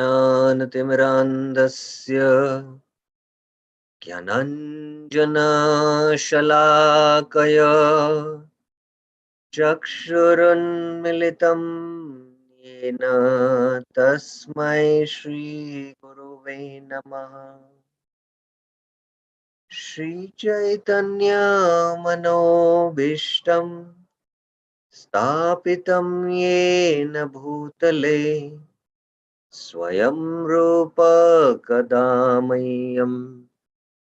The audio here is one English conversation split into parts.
ज्ञानतिमिरान्धस्य ज्ञानाञ्जनशलाकया चक्षुरुन्मिलितं येन तस्मै श्रीगुरुवे नमः। श्रीचैतन्यमनोभीष्टं स्थापितं येन भूतले स्वयं रूप कदा मह्यं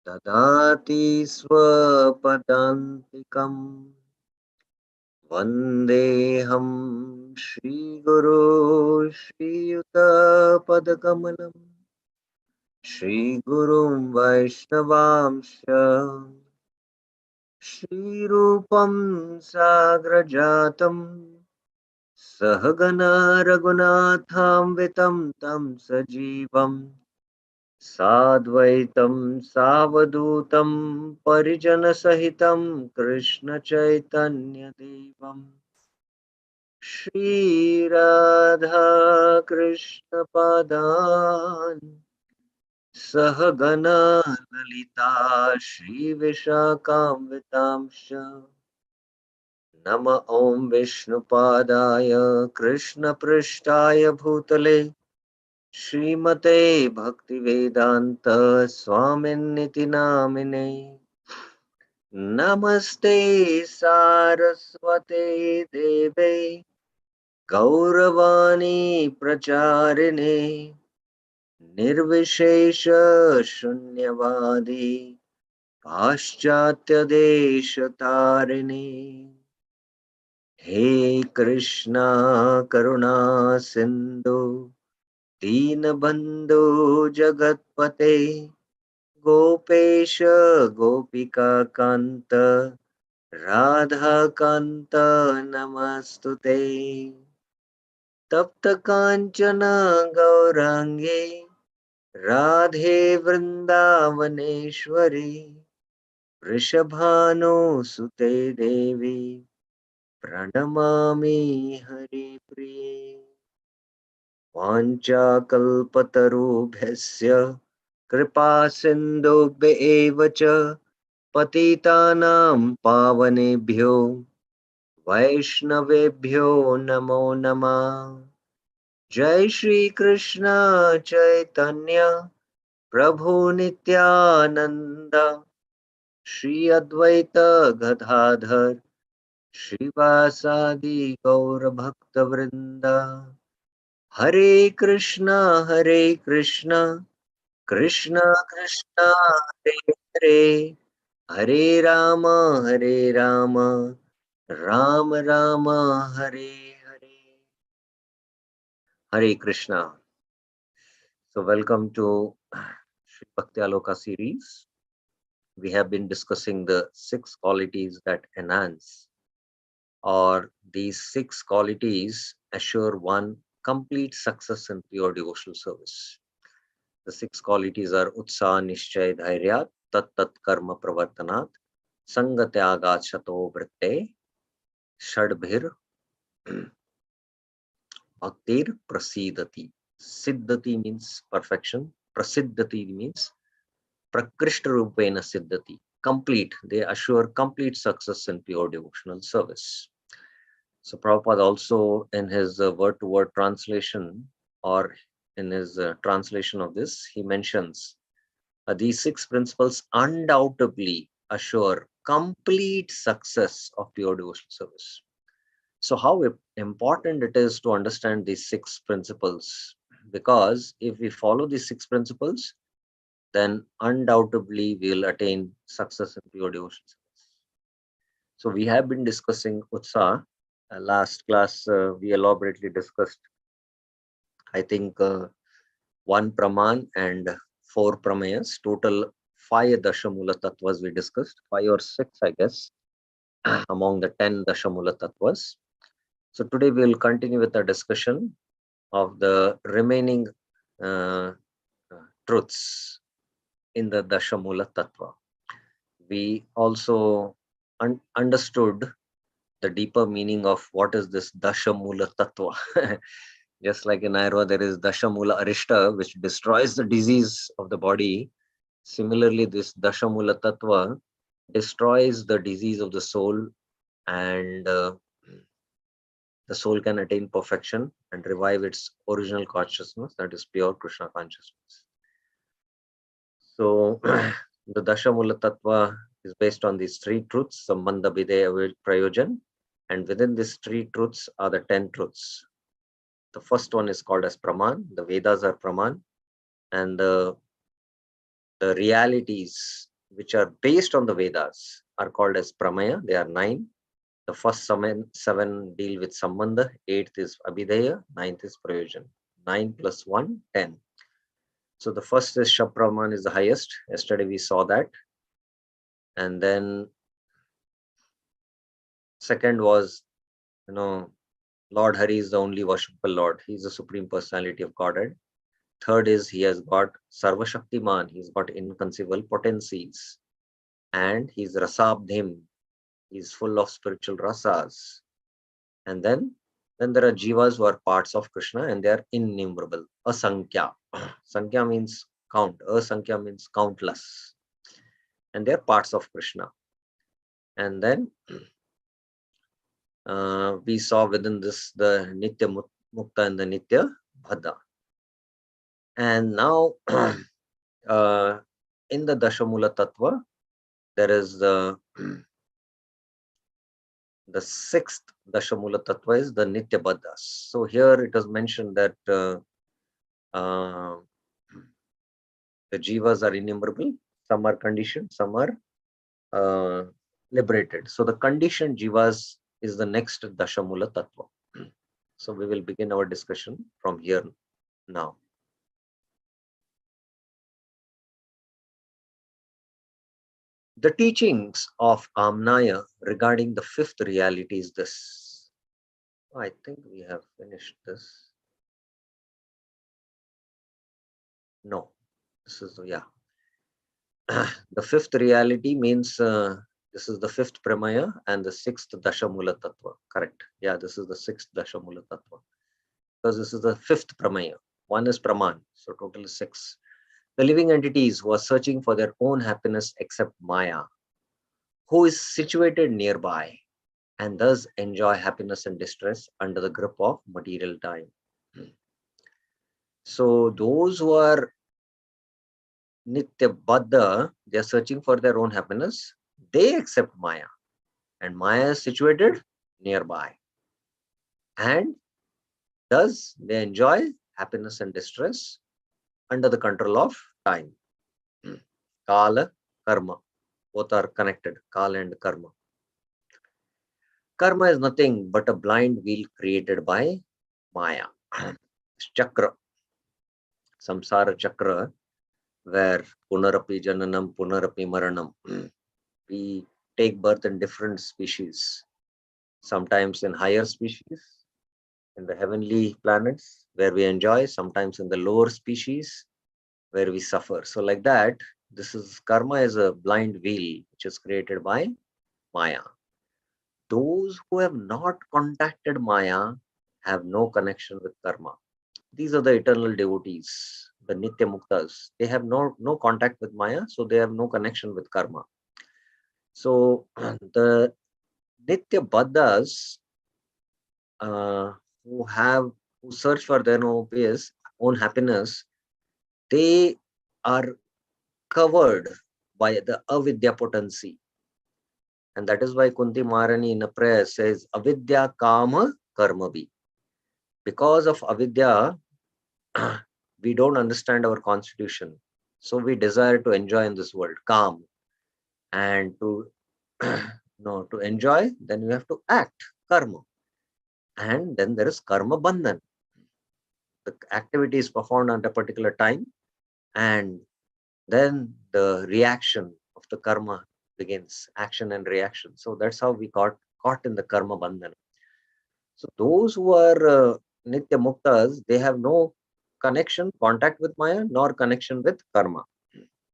ददाति स्वपदान्तिकम्। वन्देऽहं श्रीगुरो श्रीयुतपदकमलं श्रीगुरुं वैष्णवांश श्रीरूपं साग्रजातं सहगण रघुनाथान्वितं तं सजीवं साद्वैतं सावधूतं परिजनसहितं कृष्णचैतन्यदेवम् श्रीराधा कृष्ण पादान् सहगना ललिता श्रीविशाखान्वितांश्च नम ॐ विष्णुपादाय कृष्णपृष्ठाय भूतले श्रीमते भक्तिवेदान्त स्वामिन्निति नामिने नमस्ते सारस्वते देवे गौरवाणी प्रचारिणे निर्विशेष शून्यवादी पाश्चात्य देश तारिणे। हे कृष्णा करुणा सिंधु दीनबंधु जगतपते गोपेश गोपिका कांत राधा कांत नमस्तुते। तप्त कांचन गौरांगे राधे वृंदावनेश्वरी वृषभानुसुते देवी प्रणमामि हरिप्रिये। वाञ्छाकल्पतरुभ्यस्य कृपा सिन्धुभ्य एव च पतितानां पावनेभ्यो वैष्णवेभ्यो नमो नमः। जय श्री कृष्ण चैतन्य प्रभु नित्यानंद श्री अद्वैत गदाधर श्रीवासादि गौर भक्त वृंद। हरे Krishna Krishna Krishna Hare Hare Hare Ram Ram Ram Hare Hare. Hare Krishna. So welcome to Sri Bhaktyaloka series. We have been discussing the 6 qualities that enhance, or these 6 qualities assure one complete success in pure devotional service. The 6 qualities are Utsaha Nishchay Dhairyat Tat Tat Karma Pravartanat Sangatyagat Shato Vritte Shadbhir Bhaktir Prasidati. Siddhati means perfection. Prasiddhati means Prakrishta Rupena Siddhati. Complete. They assure complete success in pure devotional service. So Prabhupada also in his word-to-word translation, or in his translation of this, he mentions these 6 principles undoubtedly assure complete success of pure devotional service. So how important it is to understand these 6 principles, because if we follow these 6 principles, then undoubtedly we will attain success in pure devotion service. So we have been discussing Utsaha. Last class we elaborately discussed, I think, 1 Praman and 4 Pramayas, total 5 Dashamula Tattvas we discussed, 5 or 6 I guess, among the 10 Dashamula Tattvas. So today we will continue with the discussion of the remaining uh, truths in the Dashamula Tattva. We also understood the deeper meaning of what is this Dashamula Tattva. Just like in Ayurveda, there is Dashamula Arishta, which destroys the disease of the body. Similarly, this Dashamula Tattva destroys the disease of the soul, and the soul can attain perfection and revive its original consciousness, that is pure Krishna consciousness. So, the Dashamula Tattva is based on these three truths, Sambandha, Videya, Prayojan, and within these three truths are the 10 truths. The first one is called as Praman. The Vedas are Praman, and the realities which are based on the Vedas are called as Pramaya. They are 9. The first seven deal with Sambandha, 8th is Abhideya, 9th is Prayojan. 9 plus 1, 10. So the first is Shapraman is the highest. Yesterday we saw that. And then second was, Lord Hari is the only worshipable Lord. He is the Supreme Personality of Godhead. Third is he has got Sarva Shaktiman. He's got inconceivable potencies. And he's Rasabdhim. He's full of spiritual rasas. And then there are jivas who are parts of Krishna, and they are innumerable. Asankhya. Sankhya means count. Asankhya means countless. And they are parts of Krishna. And then we saw within this the Nitya Mukta and the Nitya Bhadda. And now in the Dashamula Tattva, there is the sixth Dashamula Tattva is the Nitya Baddhas. So here it is mentioned that the jivas are innumerable, some are conditioned, some are liberated. So the conditioned jivas is the next Dashamula Tattva. So we will begin our discussion from here now. The teachings of Amnaya regarding the fifth reality is this. I think we have finished this. No, this is, yeah. The fifth reality means this is the fifth Pramaya and the sixth Dashamula Tattva. Correct. Yeah, this is the sixth Dashamula Tattva. Because this is the fifth Pramaya. One is Praman. So total is 6. The living entities who are searching for their own happiness except Maya, who is situated nearby and thus enjoy happiness and distress under the grip of material time. So those who are Nitya Baddha, they are searching for their own happiness. They accept Maya, and Maya is situated nearby. And thus they enjoy happiness and distress under the control of time. Kala, karma, both are connected, Kala and karma. Karma is nothing but a blind wheel created by Maya. Chakra, samsara chakra, where punarapi jananam, punarapi maranam. We take birth in different species, sometimes in higher species, in the heavenly planets, where we enjoy, sometimes in the lower species, where we suffer. So like that, this is karma is a blind wheel, which is created by Maya. Those who have not contacted Maya have no connection with karma. These are the eternal devotees, the Nitya Muktas. They have no contact with Maya, so they have no connection with karma. So the Nitya Baddhas who search for their own happiness, they are covered by the avidya potency. And that is why Kunti Maharani in a prayer says, Avidya Kama Karma Bhi. Because of avidya, we don't understand our constitution. So we desire to enjoy in this world, calm. And to to enjoy, then we have to act, karma. And then there is karma bandhan. The activity is performed at a particular time, and then the reaction of the karma begins, action and reaction. So that's how we got caught in the karma bandhana. So those who are Nitya Muktas, they have no contact with Maya, nor connection with karma.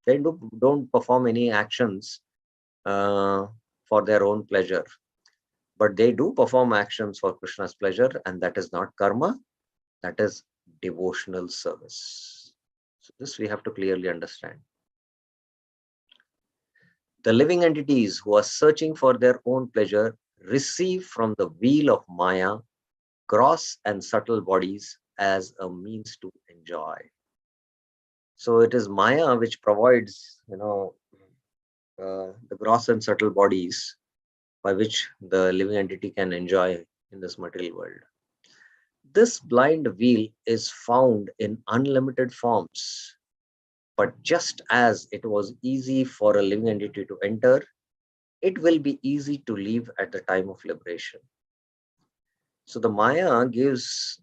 They don't perform any actions for their own pleasure. But they do perform actions for Krishna's pleasure, and that is not karma, That is devotional service. So this we have to clearly understand. The living entities who are searching for their own pleasure receive from the wheel of Maya gross and subtle bodies as a means to enjoy. So it is Maya which provides, the gross and subtle bodies by which the living entity can enjoy in this material world. This blind wheel is found in unlimited forms, but just as it was easy for a living entity to enter, it will be easy to leave at the time of liberation. So the Maya gives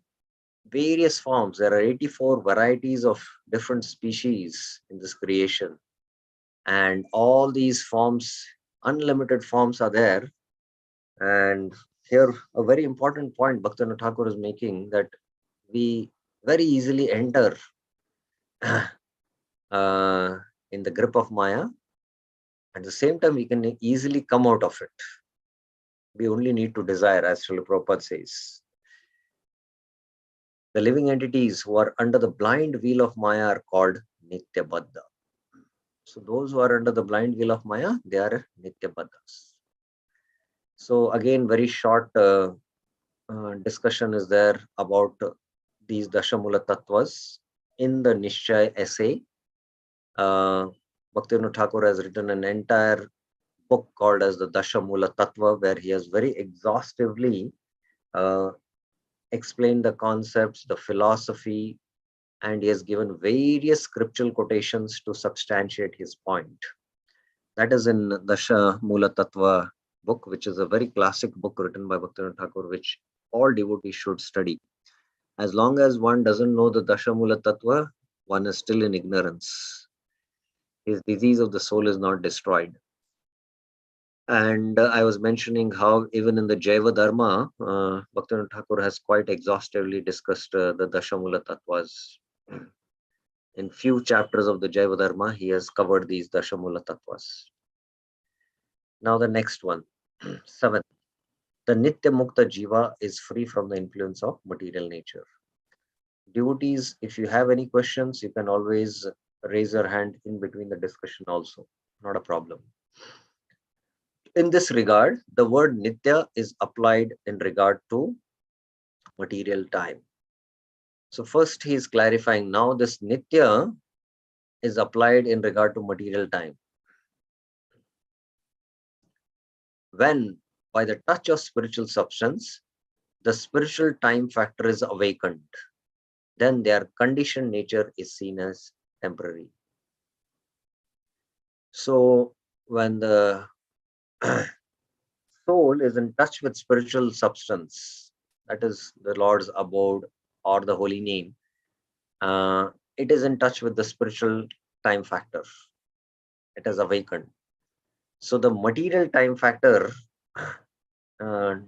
various forms. There are 84 varieties of different species in this creation. And all these forms, unlimited forms are there. And here, a very important point Bhaktivinoda Thakur is making, that we very easily enter in the grip of Maya. At the same time, we can easily come out of it. We only need to desire, as Srila Prabhupada says. The living entities who are under the blind wheel of Maya are called Nitya Baddha. So those who are under the blind wheel of Maya, they are Nitya Baddhas. So again, very short discussion is there about these Dashamula Tattvas. In the Niscaya essay, Bhaktivinoda Thakur has written an entire book called as the Dashamula Tattva, where he has very exhaustively explained the concepts, the philosophy, and he has given various scriptural quotations to substantiate his point. That is in Dasha Mula Tattva book, which is a very classic book written by Bhaktivinoda Thakur, which all devotees should study. As long as one doesn't know the Dasha Mula Tattva, one is still in ignorance. His disease of the soul is not destroyed. And I was mentioning how even in the Jaiva Dharma, Bhaktivinoda Thakur has quite exhaustively discussed the Dashamula Tattvas. In few chapters of the Jaiva Dharma, he has covered these Dashamula Tattvas. Now the next one, 7. The Nitya Mukta Jiva is free from the influence of material nature. Devotees, if you have any questions, you can always raise your hand in between the discussion also. Not a problem. In this regard, the word Nitya is applied in regard to material time. So first he is clarifying now this Nitya is applied in regard to material time. When by the touch of spiritual substance, the spiritual time factor is awakened, then their conditioned nature is seen as temporary. So when the soul is in touch with spiritual substance, that is the Lord's abode or the holy name, it is in touch with the spiritual time factor. It has awakened. So the material time factor, where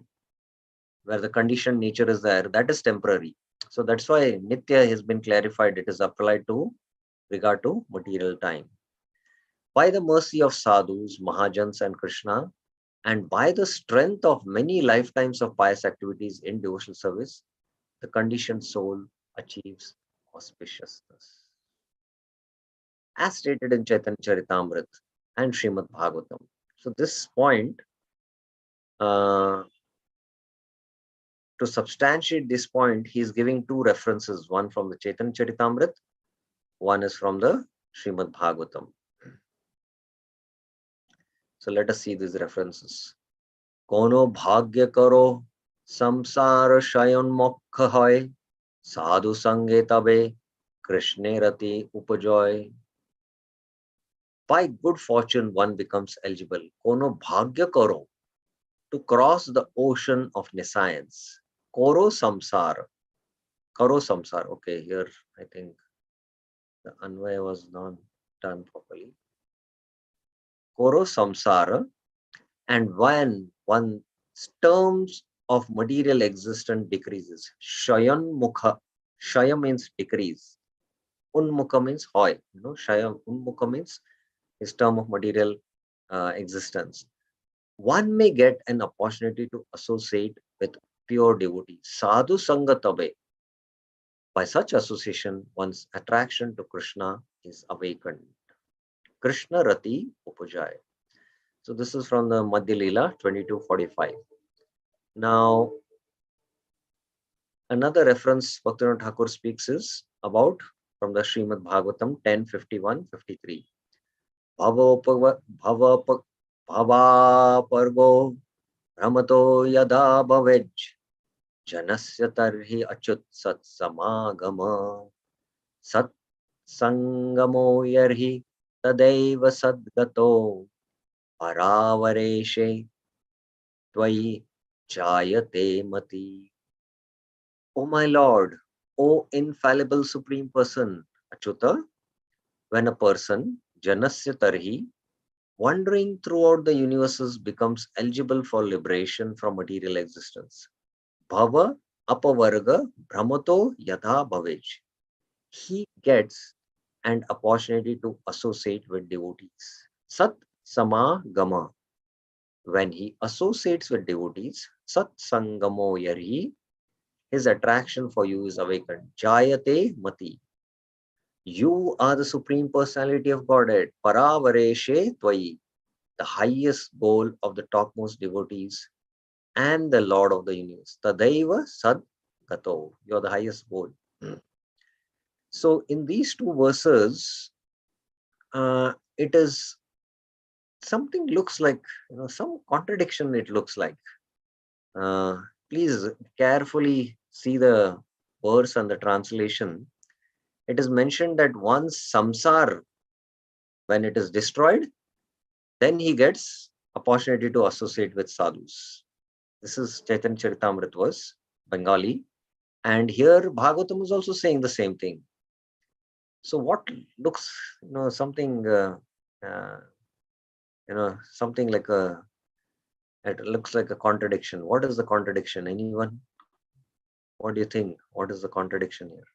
the conditioned nature is there, that is temporary. So that's why Nitya has been clarified. It is applied to regard to material time. By the mercy of sadhus, Mahajans and Krishna, and by the strength of many lifetimes of pious activities in devotional service, the conditioned soul achieves auspiciousness. As stated in Chaitanya Charitamrita and Srimad Bhagavatam. So this point, to substantiate this point, he is giving two references, one from the Chaitanya Charitamrita, one is from the Srimad Bhagavatam. So let us see these references. Kono bhagya karo samsara shayan mokha hoy sadhu sange tabe krishne rati upajoy. By good fortune one becomes eligible. Kono bhagya karo, to cross the ocean of nescience. Koro samsara. Karo samsara. Okay, here I think the anvaya was not done properly. Koro samsara, and when one's terms of material existence decreases, shayan mukha, shaya means decrease, unmukha means hoy, shaya unmukha means his term of material existence. One may get an opportunity to associate with pure devotee, sadhu sangatabe. By such association, one's attraction to Krishna is awakened. Krishna Rati Upajay. So this is from the Madhya Leela 22:45. Now, another reference Bhaktivinoda Thakur speaks is about from the Srimad Bhagavatam 10:51-53. Bhavapargo Ramato Yada Bhavaj Janasya Tarhi Achut Sat Samagama Sat Sangamo Yarhi Tadaiva Sadgato Paravareshe Tvai Jayate Mati. O my Lord, O infallible Supreme Person, Achyuta, when a person, Janasya Tarhi, wandering throughout the universes becomes eligible for liberation from material existence. Bhava Apavarga Brahmato Yatha Bhavaj. He gets an opportunity to associate with devotees. Sat Sama Gama. When he associates with devotees, Sat Sangamo Yarhi, his attraction for you is awakened. Jayate Mati. You are the Supreme Personality of Godhead. Paravareshe Tvai, the highest goal of the topmost devotees and the Lord of the universe. Tadaiva Sad Gato. You are the highest goal. So in these two verses, it is something looks like, some contradiction it looks like. Please carefully see the verse and the translation. It is mentioned that once samsar, when it is destroyed, then he gets opportunity to associate with sadhus. This is Chaitanya Charitamrita verse, Bengali. And here Bhagavatam is also saying the same thing. So what looks, something, something like it looks like a contradiction. What is the contradiction? Anyone? What do you think? What is the contradiction here?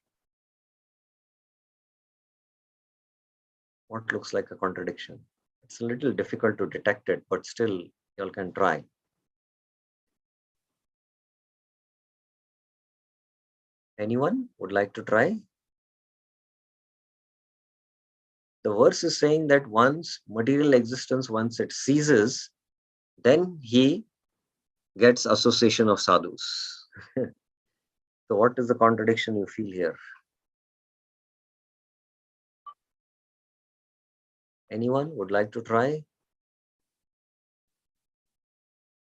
What looks like a contradiction? It's a little difficult to detect it, but still you all can try. Anyone would like to try? The verse is saying that once material existence, once it ceases, then he gets association of sadhus. So what is the contradiction you feel here? Anyone would like to try?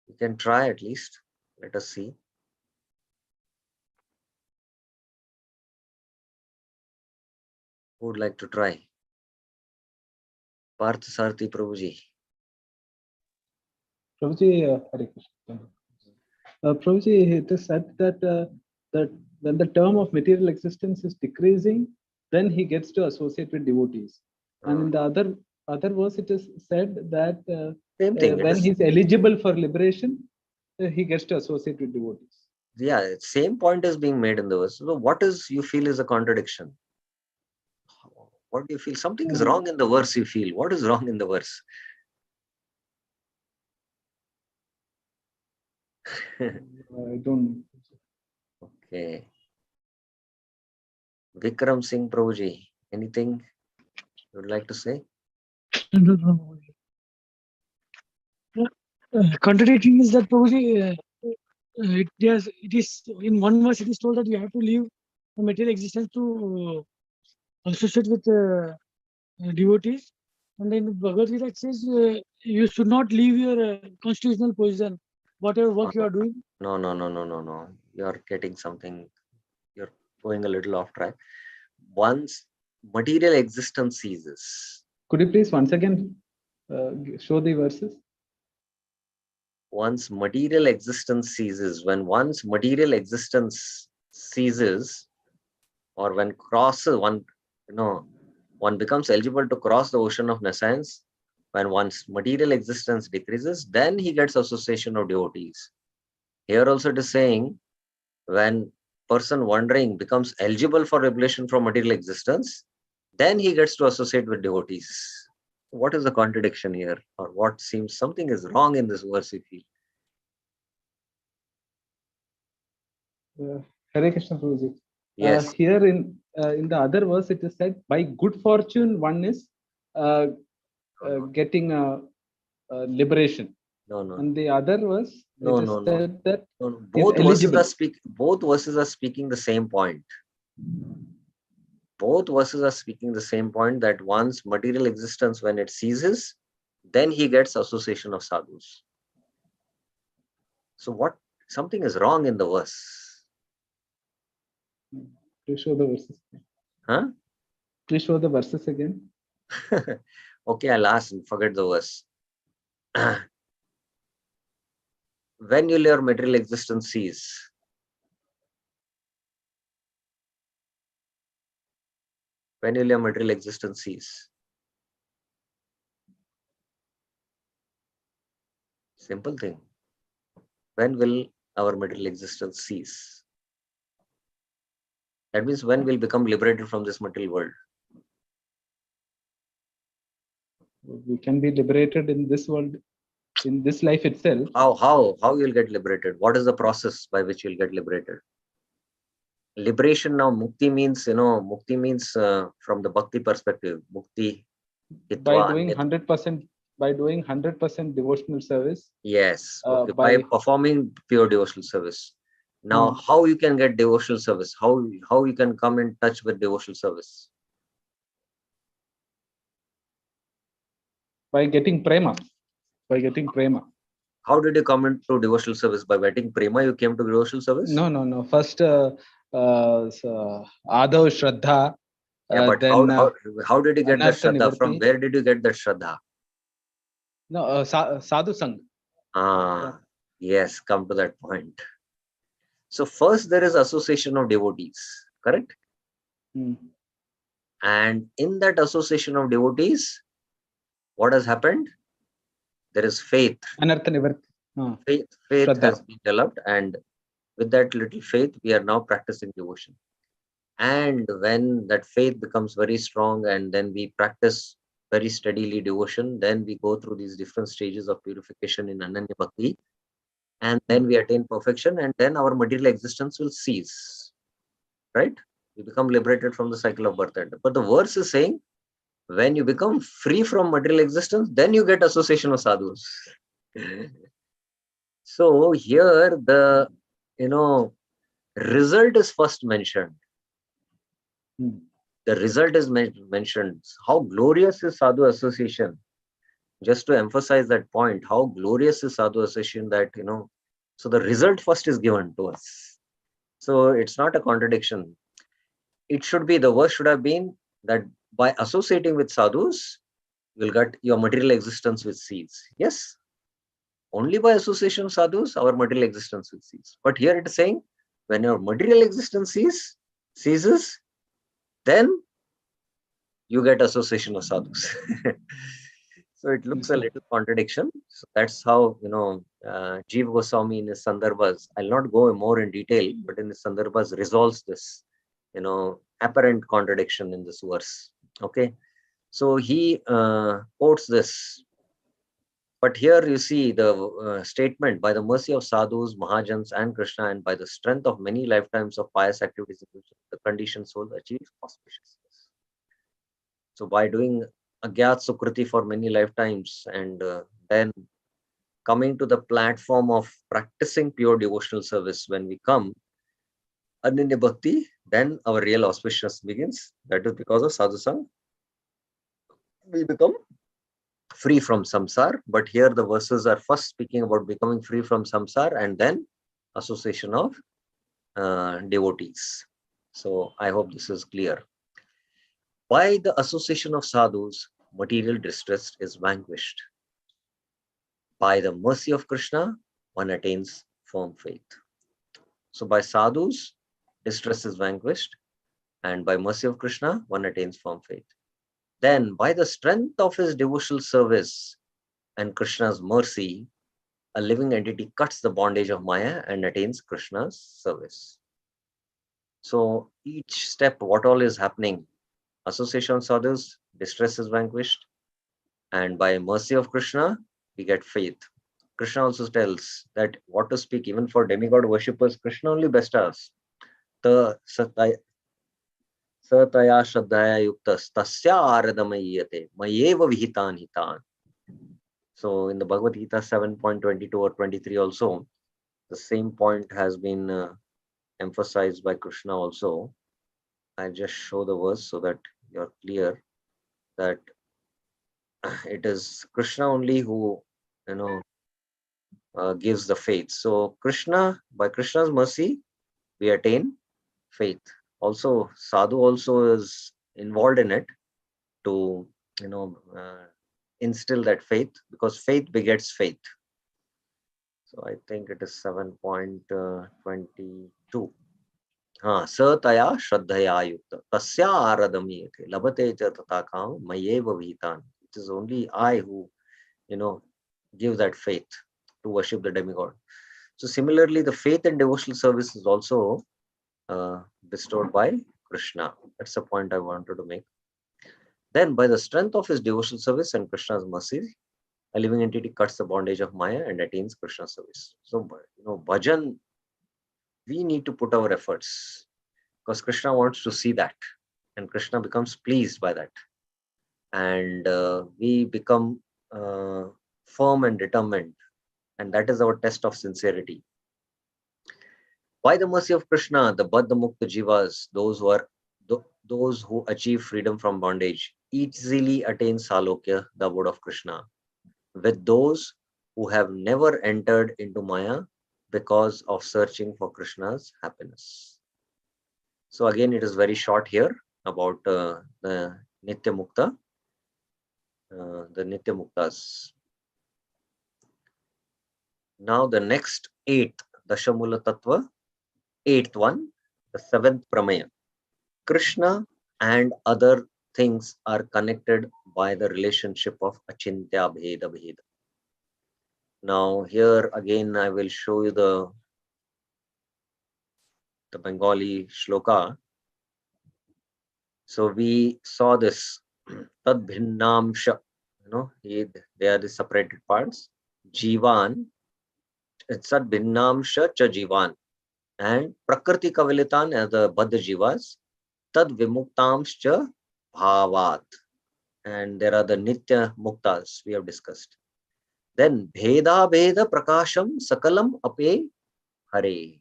You can try at least. Let us see. Who would like to try? Parth Sarthi Prabhuji. Prabhuji, Hare Krishna. Prabhuji, it is said that that when the term of material existence is decreasing, then he gets to associate with devotees. And in the other verse, it is said that Same thing. When he is eligible for liberation, he gets to associate with devotees. Yeah, same point is being made in the verse. So what is you feel is a contradiction? What do you feel? Something is wrong in the verse you feel. What is wrong in the verse? I don't. Okay. Vikram Singh Prabhuji, anything you would like to say? Contradicting is that Prabhuji, it is in one verse it is told that you have to leave the material existence to associate with devotees, and then Bhagavad Gita it says you should not leave your constitutional position, whatever work you are doing. No. You are getting something. You're going a little off track. Once material existence ceases. Could you please once again show the verses? Once material existence ceases, when once material existence ceases, or when crosses one becomes eligible to cross the ocean of nescience, when one's material existence decreases, then he gets association of devotees. Here also it is saying, when person wandering becomes eligible for liberation from material existence, then he gets to associate with devotees. What is the contradiction here? Or what seems something is wrong in this verse, you feel? Hare Krishna Prabhuji. Yes. Here in the other verse, it is said, by good fortune, one is getting liberation. No, no, And the other verse, no, it is no, no, said that no, no. he is eligible. Both verses are speaking the same point. Both verses are speaking the same point, that one's material existence, when it ceases, then he gets association of sadhus. So what? Something is wrong in the verse. Please show the verses. Huh? Please show the verses again. Okay, I'll ask and forget the verse. When will your material existence cease? When will your material existence cease? Simple thing. When will our material existence cease? That means when we'll become liberated from this material world. We can be liberated in this world, in this life itself. How you'll get liberated? What is the process by which you'll get liberated? Liberation now, mukti means, mukti means from the bhakti perspective, mukti. By doing 100%, by doing 100% devotional service. Yes, okay. By performing pure devotional service. Now, how you can get devotional service? How you can come in touch with devotional service? By getting prema. By getting prema. How did you come into devotional service? By getting prema, you came to devotional service? No. First, Adav Shraddha. Yeah, but then, how did you get that Anartha Shraddha? Nivarti. From where did you get that Shraddha? No, Sadhu Sangh. Yes, come to that point. So first there is association of devotees, correct? And in that association of devotees, what has happened? There is faith. Anartha Nivarti. Faith has been developed, and with that little faith, we are now practicing devotion. And when that faith becomes very strong, and then we practice very steadily devotion, then we go through these different stages of purification in Ananya Bhakti, and then we attain perfection, and then our material existence will cease, right? We become liberated from the cycle of birth and death. But the verse is saying, when you become free from material existence, then you get association of sadhus. So here the result is first mentioned. The result is mentioned. How glorious is sadhu association? Just to emphasize that point, how glorious is sadhu association, that so the result first is given to us. So it's not a contradiction. It should be, the verse should have been that by associating with sadhus, you'll get your material existence will cease. Yes, only by association of sadhus, our material existence will cease. But here it is saying, when your material existence ceases, then you get association of sadhus. So it looks a little contradiction. So that's how, Jiva Goswami in his Sandarbhas, I'll not go more in detail, but in his Sandarbhas resolves this, apparent contradiction in this verse. Okay. So he quotes this. But here you see the statement, by the mercy of sadhus, mahajans, and Krishna, and by the strength of many lifetimes of pious activities, the conditioned soul achieves auspiciousness. So by doing Agyat Sukriti for many lifetimes, and then coming to the platform of practicing pure devotional service, when we come Ananya Bhakti, then our real auspiciousness begins. That is because of Sadhu Sangh. We become free from samsar, but here the verses are first speaking about becoming free from samsar, and then association of devotees. So I hope this is clear. By the association of sadhus, material distress is vanquished. By the mercy of Krishna, one attains firm faith. So by sadhus, distress is vanquished, and by mercy of Krishna, one attains firm faith. Then by the strength of his devotional service and Krishna's mercy, a living entity cuts the bondage of Maya and attains Krishna's service. So each step, what all is happening, association of sadhus, distress is vanquished, and by mercy of Krishna, we get faith. Krishna also tells that what to speak, even for demigod worshippers, Krishna only bestows. Sataya Shraddhaya Yuktas Tasya Aradamayyate Mayeva Vihitan Hitan. So in the Bhagavad Gita 7.22 or 23 also, the same point has been emphasized by Krishna also. I just show the verse so that you're clear that it is Krishna only who, gives the faith. So Krishna, by Krishna's mercy, we attain faith. Also, sadhu also is involved in it to, instill that faith, because faith begets faith. So I think it is 7.22. Sataya Shraddhaya Yukta Tasya Aradamiyate Labate cha tatakam Mayeva Vihitan. It is only I who, give that faith to worship the demigod. So similarly, the faith and devotional service is also bestowed by Krishna. That's the point I wanted to make. Then, by the strength of his devotional service and Krishna's mercy, a living entity cuts the bondage of Maya and attains Krishna's service. So, bhajan, we need to put our efforts, because Krishna wants to see that, and Krishna becomes pleased by that, and we become firm and determined, and that is our test of sincerity. By the mercy of Krishna, the Baddha Mukta Jivas, those who achieve freedom from bondage, easily attain Salokya, the abode of Krishna, with those who have never entered into Maya because of searching for Krishna's happiness. So again, it is very short here about the Nitya Mukta, the Nitya Muktas. Now the next 8th, Dashamula Tattva, 8th one, the 7th Pramaya. Krishna and other things are connected by the relationship of Achintya Bheda Bheda. Now here again I will show you the Bengali shloka. So we saw this Tad Bhinnamsha, they are the separated parts. Jivan, it's Tad Bhinnamsha Cha Jivan, and Prakriti Kavilitan as the Baddha Jivas, Tad Vimuktamscha Bhavat, and there are the Nitya Muktas we have discussed. Then Bheda Bheda Prakasham Sakalam Ape Hare.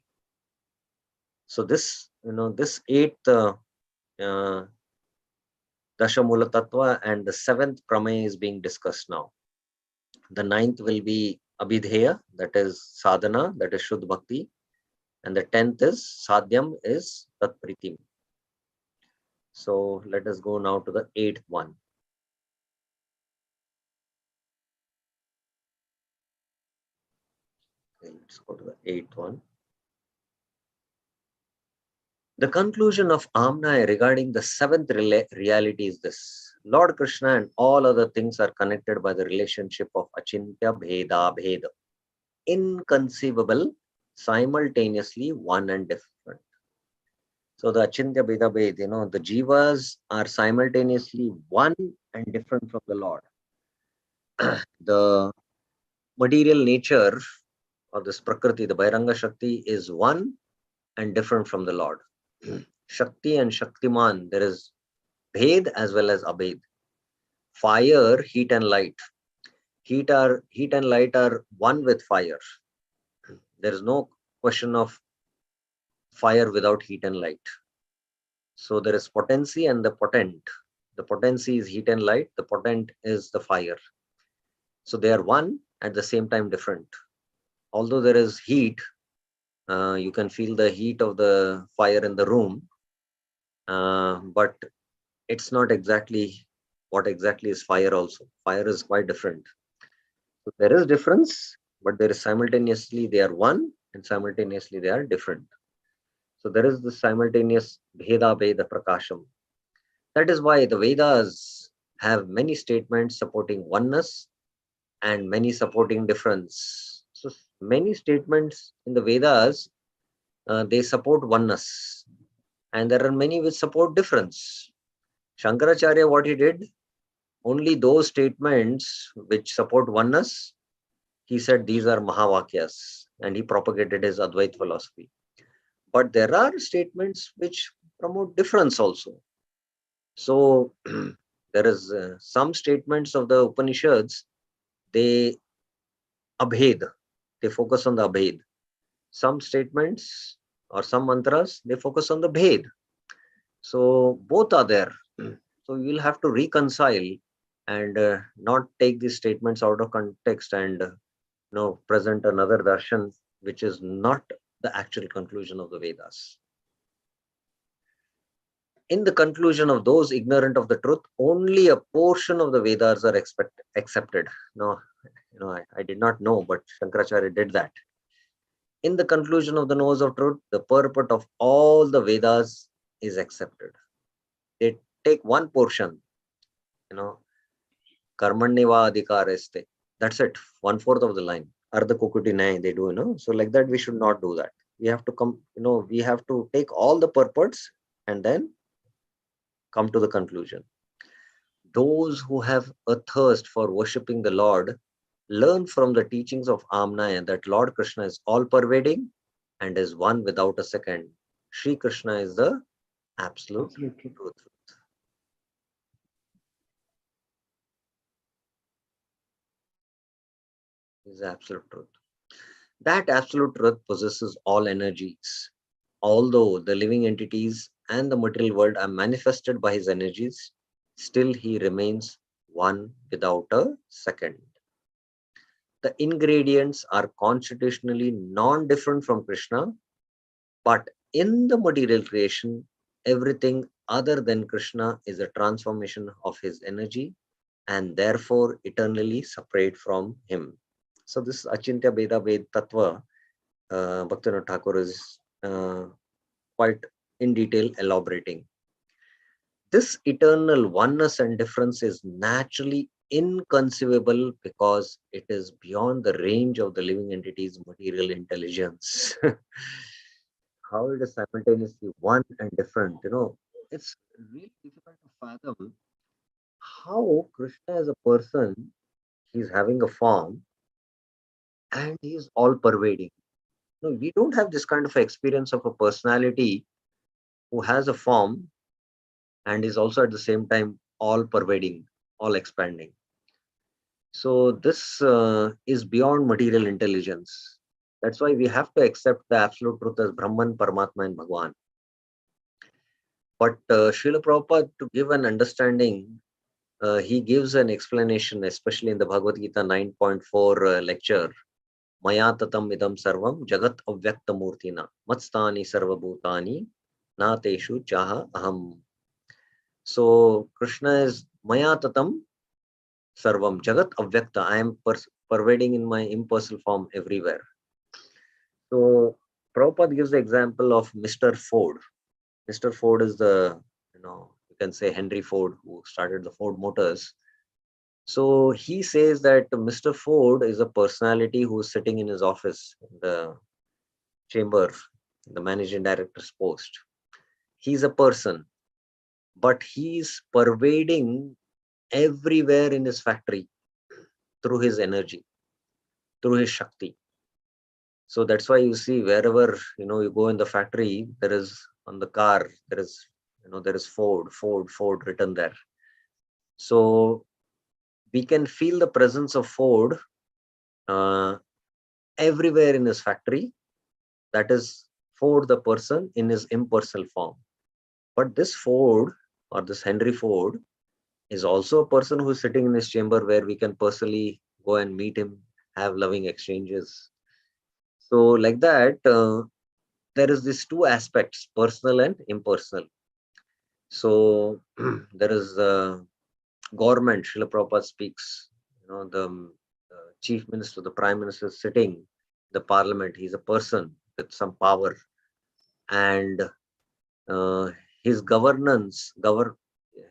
So this, this 8th Dashamula Tattva and the 7th Pramaya is being discussed now. The 9th will be Abhidheya, that is Sadhana, that is Shuddha Bhakti, and the 10th is Sadhyam, is Tat Pritim. So let us go now to the 8th one. Okay, let's go to the 8th one. The conclusion of Amnaya regarding the 7th reality is this: Lord Krishna and all other things are connected by the relationship of Achintya Bheda Bheda, inconceivable, simultaneously one and different. So the Achintya Bheda Bheda, the Jivas are simultaneously one and different from the Lord. The material nature of this Prakriti, the Bhairanga Shakti, is one and different from the Lord. Shakti and Shaktiman, there is Bhed as well as Abhed. Fire, heat and light. Heat and light are one with fire. There is no question of fire without heat and light. So there is potency and the potent. The potency is heat and light. The potent is the fire. So they are one at the same time different. Although there is heat, you can feel the heat of the fire in the room, but it's not exactly what exactly is fire also. Fire is quite different. So there is difference, but there is simultaneously they are one and simultaneously they are different. So there is the simultaneous Bheda Bheda Prakasham. That is why the Vedas have many statements supporting oneness and many supporting difference. So many statements in the Vedas, they support oneness, and there are many which support difference. Shankaracharya, what he did, only those statements which support oneness, he said these are Mahavakyas, and he propagated his Advaita philosophy. but there are statements which promote difference also. So there is some statements of the Upanishads, they abhed, they focus on the abhed. Some statements or some mantras, they focus on the bhed. So both are there. So you will have to reconcile and not take these statements out of context and present another darshan which is not the actual conclusion of the Vedas. In the conclusion of those ignorant of the truth, only a portion of the Vedas are accepted. No, I did not know, but Shankaracharya did that. In the conclusion of the knowers of truth, the purport of all the Vedas is accepted. They take one portion, karmanyeva adhikareste. That's it, 1/4 of the line. Ardha kukuti nai, they do, So like that, we should not do that. We have to come, we have to take all the purports and then come to the conclusion. Those who have a thirst for worshipping the Lord learn from the teachings of Amnaya that Lord Krishna is all-pervading and is one without a second. Sri Krishna is the absolute truth. Is absolute truth. That absolute truth possesses all energies. Although the living entities and the material world are manifested by his energies, still he remains one without a second. The ingredients are constitutionally non-different from Krishna, but in the material creation, everything other than Krishna is a transformation of his energy and therefore eternally separate from him. So this Achintya Bheda Ved Tattva, Bhaktivinoda Thakur is quite in detail elaborating. This eternal oneness and difference is naturally inconceivable because it is beyond the range of the living entity's material intelligence. How it is simultaneously one and different, it's really difficult to fathom how Krishna as a person, he's having a form and he is all pervading. We don't have this kind of experience of a personality who has a form and is also at the same time all pervading, all expanding. So this is beyond material intelligence. That's why we have to accept the absolute truth as Brahman, Paramatma and Bhagwan. But Srila Prabhupada, to give an understanding, he gives an explanation, especially in the Bhagavad Gita 9.4 lecture. Maya tatam idam sarvam jagat avyakta murtina matstani sarva bhutani na teshu chaha aham. So Krishna is Maya tatam sarvam jagat avyakta. I am pervading in my impersonal form everywhere. So Prabhupada gives the example of Mr. Ford. Mr. Ford is the, you can say Henry Ford, who started the Ford Motors. So he says that Mr. Ford is a personality who is sitting in his office, in the chamber, the managing director's post. He's a person, but he's pervading everywhere in his factory through his energy, through his Shakti. So that's why you see wherever, you go in the factory, there is on the car, there is Ford written there. So we can feel the presence of Ford everywhere in his factory. That is Ford, the person in his impersonal form. But this Ford or this Henry Ford is also a person who is sitting in his chamber where we can personally go and meet him, have loving exchanges. So like that, there is these two aspects, personal and impersonal. So there is government, Srila Prabhupada speaks, the chief minister, the prime minister is sitting, the parliament, he's a person with some power. And his governance,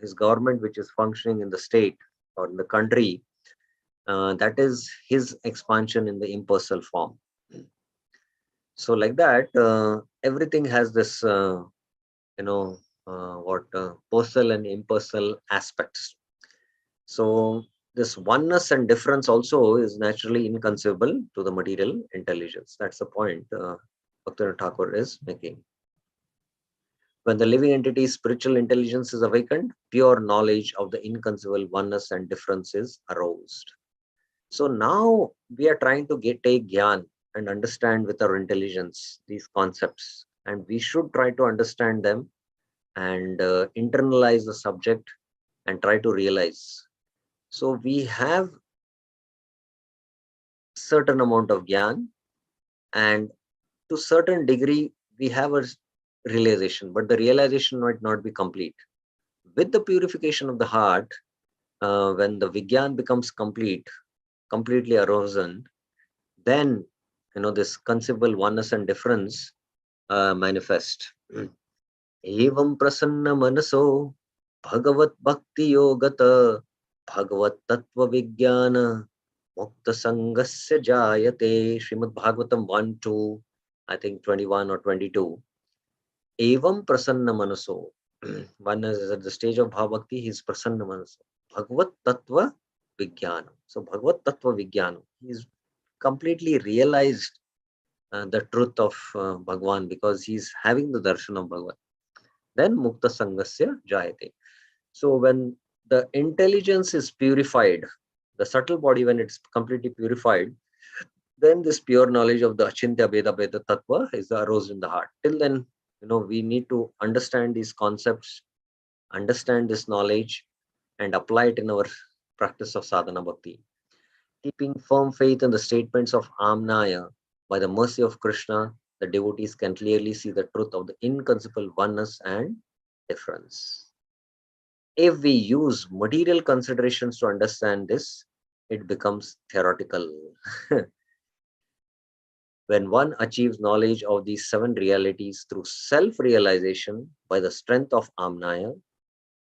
his government which is functioning in the state or in the country, that is his expansion in the impersonal form. So like that, everything has this, personal and impersonal aspects. So this oneness and difference also is naturally inconceivable to the material intelligence. That's the point Bhaktivinoda Thakur is making. When the living entity's spiritual intelligence is awakened, pure knowledge of the inconceivable oneness and difference is aroused. So now we are trying to take Gyan and understand with our intelligence these concepts, and we should try to understand them and internalize the subject and try to realize. So we have certain amount of Gyan, and to certain degree we have a realization, but the realization might not be complete. With the purification of the heart, when the Vigyan becomes completely arisen, then this conceivable oneness and difference manifest. Evam prasanna manaso bhagavat bhakti yogata bhagavat tattva vijnana mukta sangasya jayate. Srimad Bhagavatam 1-2, I think 21 or 22. Evam prasanna manaso. One is at the stage of bhakti, he is prasanna manaso. Bhagavat tattva vijnana. So Bhagavat tattva vijnana, he is completely realized the truth of Bhagwan, because he is having the darshan of Bhagwan. Then mukta sangasya jayate. So when the intelligence is purified, the subtle body, when it's completely purified, then this pure knowledge of the achintya beda beda tattva is arose in the heart. Till then, we need to understand these concepts, understand this knowledge, and apply it in our practice of sadhana bhakti. Keeping firm faith in the statements of Amnaya, by the mercy of Krishna, the devotees can clearly see the truth of the inconceivable oneness and difference. If we use material considerations to understand this, it becomes theoretical. When one achieves knowledge of these 7 realities through self-realization by the strength of Amnaya,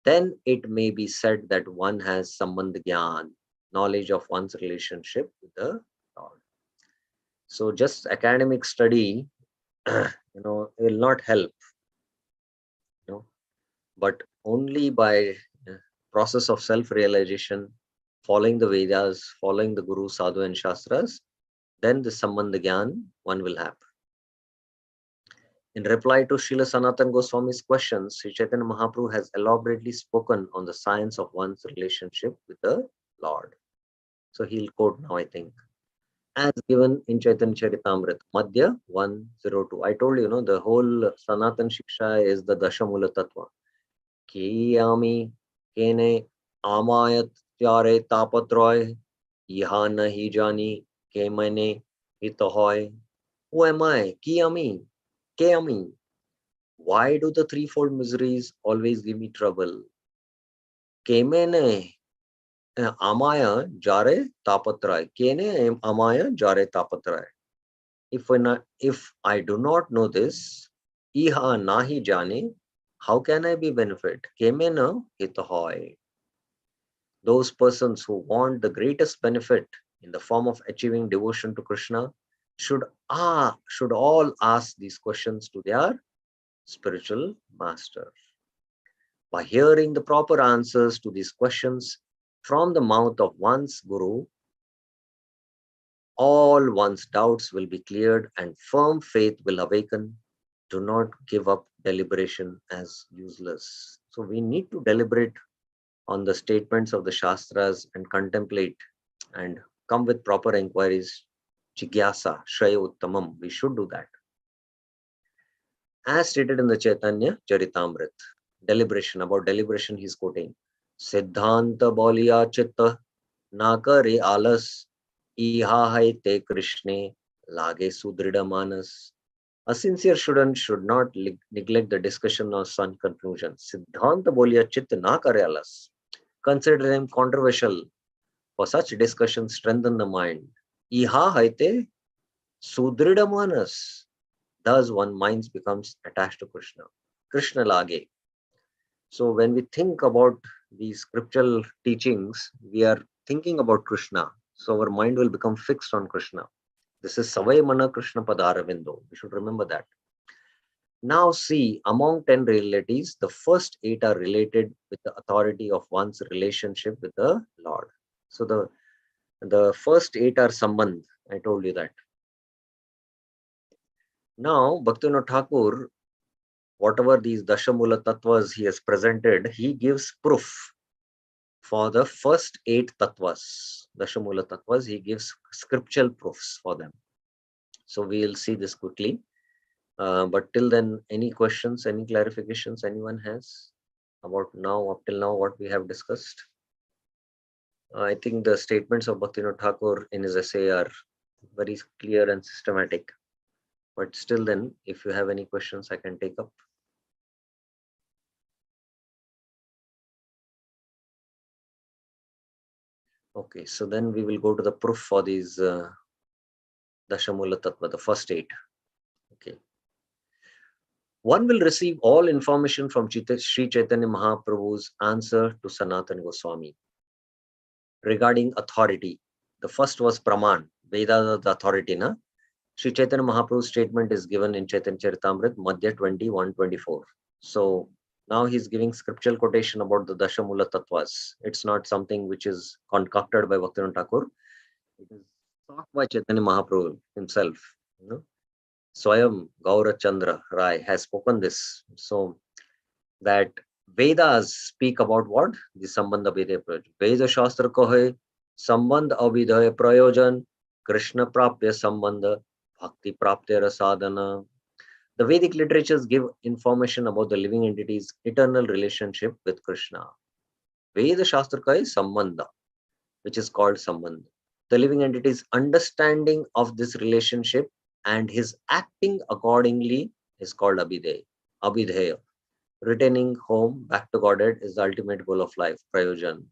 then it may be said that one has Sambandh Gyan, knowledge of one's relationship with the Lord. So just academic study, will not help, but only by process of self-realization, following the Vedas, following the Guru, Sadhu and Shastras, then the Sambandha Gyan one will have. In reply to Srila Sanatana Goswami's questions, Sri Chaitanya Mahaprabhu has elaborately spoken on the science of one's relationship with the Lord. So he'll quote now, I think, as given in Chaitanya Charitamrita, Madhya 102. I told you, the whole Sanatana Shiksha is the Dashamula Tattva. Kiyami kene amayat tyare tapatroy yaha nahi jani ke maine hitohoy. Who am I? Kiyami. Kiyami. Why do the threefold miseries always give me trouble? Kemene amaya jare tapatray. Kene amaya jare tapatray. If I do not know this, iha nahi jane, how can I be benefit? Kemena hitahoy. Those persons who want the greatest benefit in the form of achieving devotion to Krishna should all ask these questions to their spiritual master. By hearing the proper answers to these questions from the mouth of one's Guru, all one's doubts will be cleared and firm faith will awaken. Do not give up deliberation as useless. So we need to deliberate on the statements of the Shastras and contemplate and come with proper inquiries. Jigyasa, Shraya Uttamam. We should do that. As stated in the Chaitanya Charitamrita, about deliberation, he's quoting Siddhanta Boliya Chitta Nakare Alas Iha hai te Krishne Lage Sudrida Manas. A sincere student should not neglect the discussion of sun conclusion. Siddhanta Boliya Chitta Nakare Alas. Consider them controversial. For such discussions, strengthen the mind. Iha hai te Sudrida Manas. Thus, one mind becomes attached to Krishna. Krishna Lage. So when we think about these scriptural teachings, we are thinking about Krishna. So our mind will become fixed on Krishna. This is Savai Mana Krishna Padaravindo. We should remember that. Now see, among 10 realities, the first 8 are related with the authority of one's relationship with the Lord. So the first 8 are Sambandh. I told you that. Now, Bhaktivinoda Thakur whatever these Dashamula Tattvas he has presented, he gives proof for the first 8 Tattvas. Dashamula Tattvas, he gives scriptural proofs for them. So we will see this quickly. But till then, any questions, any clarifications anyone has about now, up till now, what we have discussed? I think the statements of Bhaktivinoda Thakur in his essay are very clear and systematic. But still then, if you have any questions, I can take up. Okay, so then we will go to the proof for these Dashamula Tattva, the first 8. Okay. One will receive all information from Sri Chaitanya Mahaprabhu's answer to Sanatana Goswami regarding authority. The first was Praman, Veda the authority. Na? Sri Chaitanya Mahaprabhu's statement is given in Chaitanya Charitamrita, Madhya 21:24. So now he's giving scriptural quotation about the Dashamula Tattvas. It's not something which is concocted by Bhaktivinoda Thakur. It is taught by Chaitanya Mahaprabhu himself. You know? Swayam Gaura Chandra Rai has spoken this. So that Vedas speak about what? The Sambandha Vidya Prayojan. Veda Shastra Kohe Sambandha Avidaya Prayojan Krishna Prapya Sambandha Bhakti Praptya Sadhana. The Vedic literatures give information about the living entity's eternal relationship with Krishna. Veda Shastra Kohe Sambandha, which is called Sambandha. The living entity's understanding of this relationship and his acting accordingly is called Abhidheya. Returning home back to Godhead is the ultimate goal of life, Prayojan,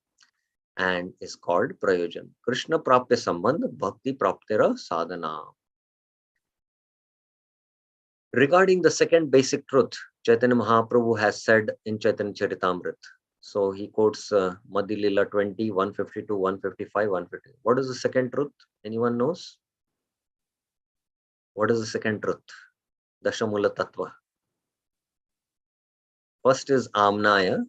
and is called Prayojan. Krishna Prapya Sambandha Bhakti Praptera Sadhana. Regarding the second basic truth, Chaitanya Mahaprabhu has said in Chaitanya Charitamrita. So he quotes Madhya Lila 20, 152, 155, 150. What is the second truth? Anyone knows? What is the second truth? Dashamula Tattva. First is Amnaya.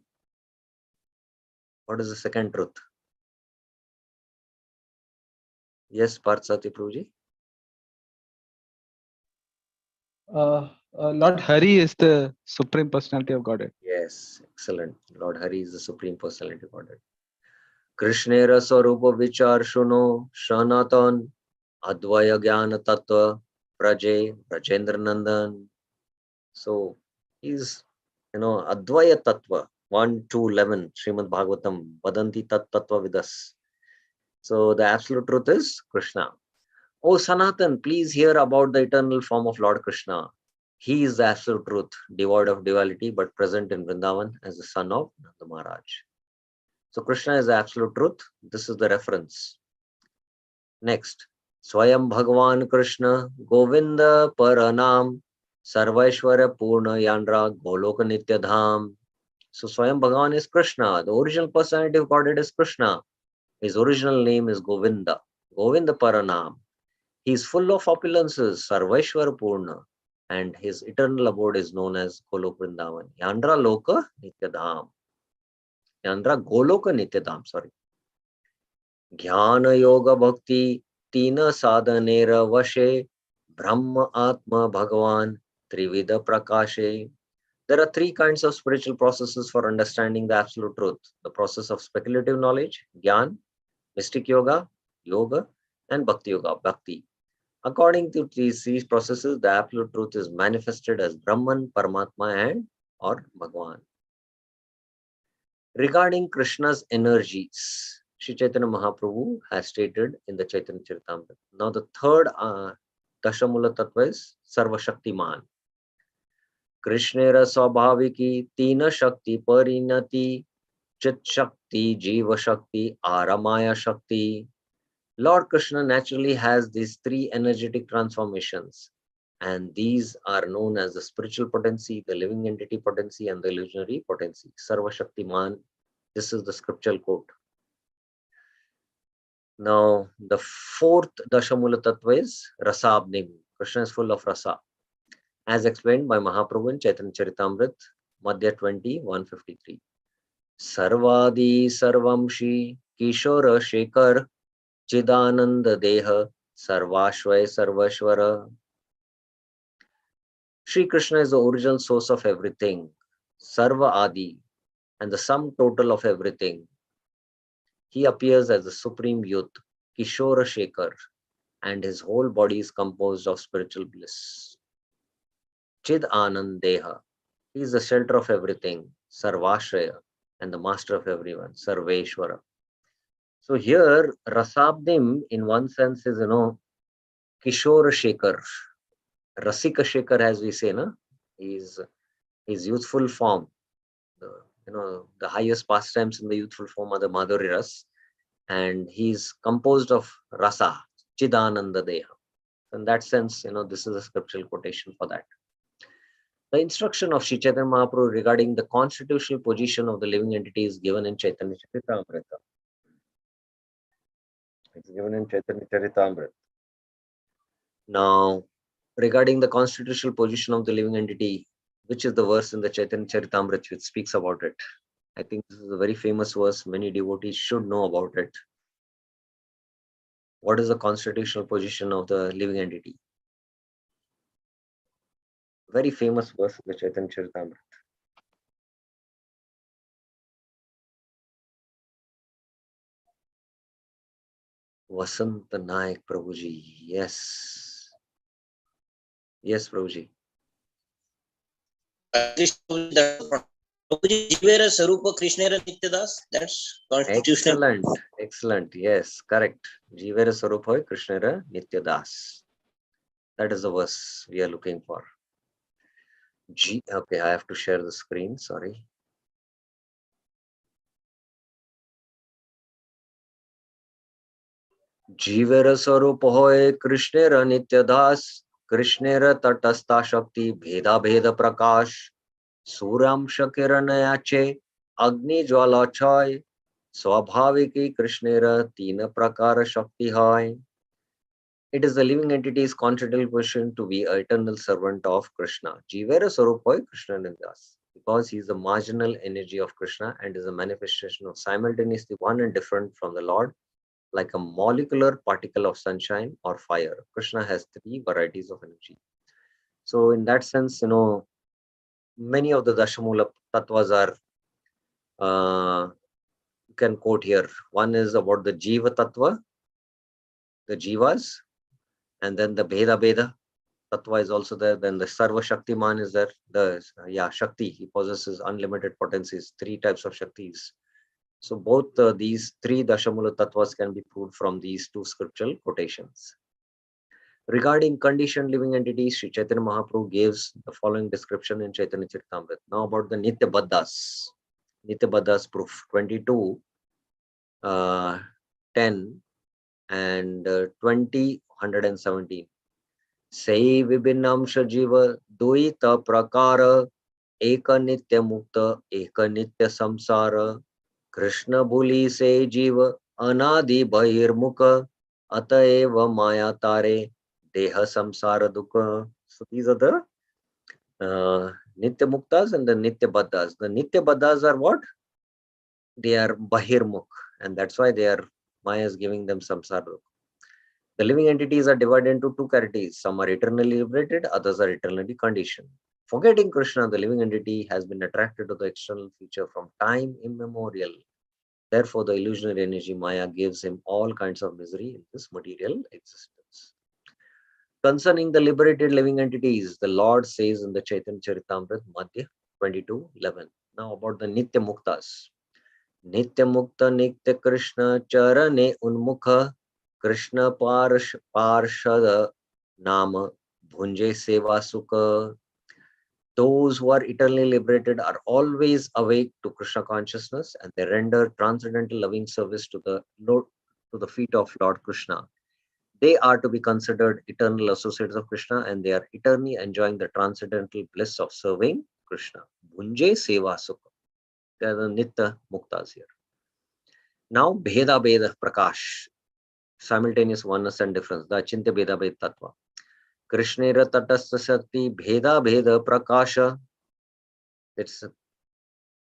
What is the second truth? Yes, Parthsati Prabhuji. Lord Hari is the Supreme Personality of Godhead. Yes, excellent. Lord Hari is the Supreme Personality of Godhead. Krishnera Sarupa Vichar Shuno Shanatan Advaya Jnana Tattva Praje Rajendra Nandan. So he's, Advaya Tattva 1-11 Srimad Bhagavatam Vadanti Tat Tattva Vidas. So the absolute truth is Krishna. Oh Sanatan, please hear about the eternal form of Lord Krishna. He is the absolute truth, devoid of duality, but present in Vrindavan as the son of Nanda Maharaj. So Krishna is the absolute truth. This is the reference. Next, Swayam Bhagavan Krishna Govinda Paranam Sarvaishwarya Purna Yandra Goloka Nitya Dham. So Swayam Bhagavan is Krishna. The original personality of Godhead is Krishna. His original name is Govinda. Govinda Paranam. He is full of opulences, Sarvaishwara Purna, and his eternal abode is known as Golok Vrindavan. Yandra Loka Nityadham. Yandra Goloka Nityadham, sorry. Jnana Yoga Bhakti Tina Sadhanera Vashe Brahma Atma Bhagavan Trivida Prakashe. There are 3 kinds of spiritual processes for understanding the absolute truth. The process of speculative knowledge, Gyan, mystic yoga, yoga, and Bhakti yoga, Bhakti. According to these processes, the absolute truth is manifested as Brahman, Paramatma, and or Bhagavan. Regarding Krishna's energies, Sri Chaitanya Mahaprabhu has stated in the Chaitanya Charitamrita. Now the third Dashamula Tattva is Sarva Shaktiman. Krishnera Swabhaviki Tina Shakti Parinati Chit Shakti Jiva Shakti Aramaya Shakti. Lord Krishna naturally has these 3 energetic transformations, and these are known as the spiritual potency, the living entity potency, and the illusionary potency. Sarva Shaktiman. This is the scriptural quote. Now, the fourth Dashamula Tattva is Rasabnim. Krishna is full of rasa, as explained by Mahaprabhu in Chaitanya Charitamrita, Madhya 20, 153. Sarvadi Sarvamshi Kishora Shekhar Chidananda Deha Sarvashvay Sarvashvara. Sri Krishna is the original source of everything, Sarva Adi, and the sum total of everything. He appears as the supreme youth, Kishora Shekhar, and his whole body is composed of spiritual bliss. Chid Anand Deha. He is the shelter of everything, Sarvashraya, and the master of everyone, Sarveshwara. So here, Rasabdim, in one sense, is, Kishora Shekhar, Rasika Shekhar, as we say, no? Is his youthful form. The highest pastimes in the youthful form are the Madhuri Ras, and he's composed of Rasa, Chidananda Deha. In that sense, this is a scriptural quotation for that. The instruction of Sri Chaitanya Mahaprabhu regarding the constitutional position of the living entity is given in Chaitanya Charitamrita. It's given in Chaitanya Charitamrita. Now, regarding the constitutional position of the living entity, which is the verse in the Chaitanya Charitamrita which speaks about it? I think this is a very famous verse. Many devotees should know about it. What is the constitutional position of the living entity? Very famous verse in the Chaitanya Charitamrita. Vasant Naik Prabhuji. Yes. Yes, Prabhuji. Jivera Sarupa Krishnera Nityadas. That's constitutional. Excellent. Excellent. Yes, correct. Jivera Sarupa Krishnera Nityadas. That is the verse we are looking for. Okay, I have to share the screen. Sorry. Jivera Sarupa Hoy Krishnera Nityadas. Krishnera Tatastha Shakti Bheda Bheda Prakash. Suram Shakiranayache Agni Jwala Chai. Swabhaviki Krishnera Tina Prakara Shakti Hai. It is the living entity's constitutional position to be an eternal servant of Krishna. Jivera Sarupai Krishna Nityadas. Because he is the marginal energy of Krishna and is a manifestation of simultaneously one and different from the Lord, like a molecular particle of sunshine or fire. Krishna has three varieties of energy. So in that sense, many of the Dashamula Tattvas are, you can quote here. One is about the Jiva Tattva, the Jivas, and then the Bheda Tattva is also there. Then the Sarva Shaktiman is there. Shakti, he possesses unlimited potencies, three types of Shaktis. So both these three Dashamula Tattvas can be proved from these two scriptural quotations. Regarding conditioned living entities, Sri Chaitanya Mahaprabhu gives the following description in Chaitanya Charitamrita. Now about the Nitya Baddhas. Nitya Baddhas proof 22, 10 and 20, 117. Sei vibhinamsha jiva duita prakara eka nitya mukta eka nitya samsara Krishna bhuli se jiva anadi bahirmukha ataeva maya tare deha samsara dukha. So these are the nitya muktas and the nitya baddhas. The nitya baddhas are what? They are bahirmukh, and that's why they are Maya is giving them samsara dukha. The living entities are divided into two categories. Some are eternally liberated, others are eternally conditioned. Forgetting Krishna, the living entity has been attracted to the external feature from time immemorial. Therefore, the illusionary energy Maya gives him all kinds of misery in this material existence. Concerning the liberated living entities, the Lord says in the Chaitanya Charitamrita, Madhya 22:11. Now about the Nitya Muktas. Nitya Mukta Nitya Krishna Charane Unmukha Krishna Parshada Nama Bhunje Seva Sukha. Those who are eternally liberated are always awake to Krishna consciousness, and they render transcendental loving service to the Lord, to the feet of Lord Krishna. They are to be considered eternal associates of Krishna, and they are eternally enjoying the transcendental bliss of serving Krishna. Bhunje Seva Sukha. They are the Nitya Muktas here. Now, Bheda Bheda Prakash. Simultaneous oneness and difference, the Achintya Bheda Bheda Tattva. Krishnera Tatastha Shakti Bheda Bheda Prakasha. It's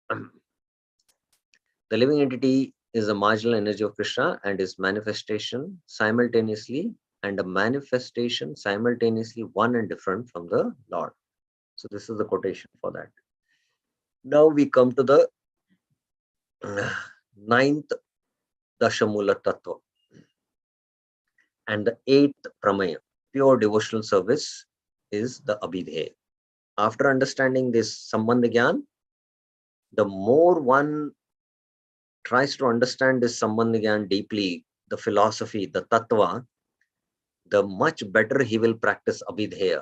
the living entity is a marginal energy of Krishna and is manifestation simultaneously, and a manifestation simultaneously one and different from the Lord. So this is the quotation for that. Now we come to the ninth Dashamula Tattva and the eighth Pramaya. Pure devotional service is the Abhidheya. After understanding this Sambandha Gyan, the more one tries to understand this Sambandha Gyan deeply, the philosophy, the Tattva, the much better he will practice Abhidheya.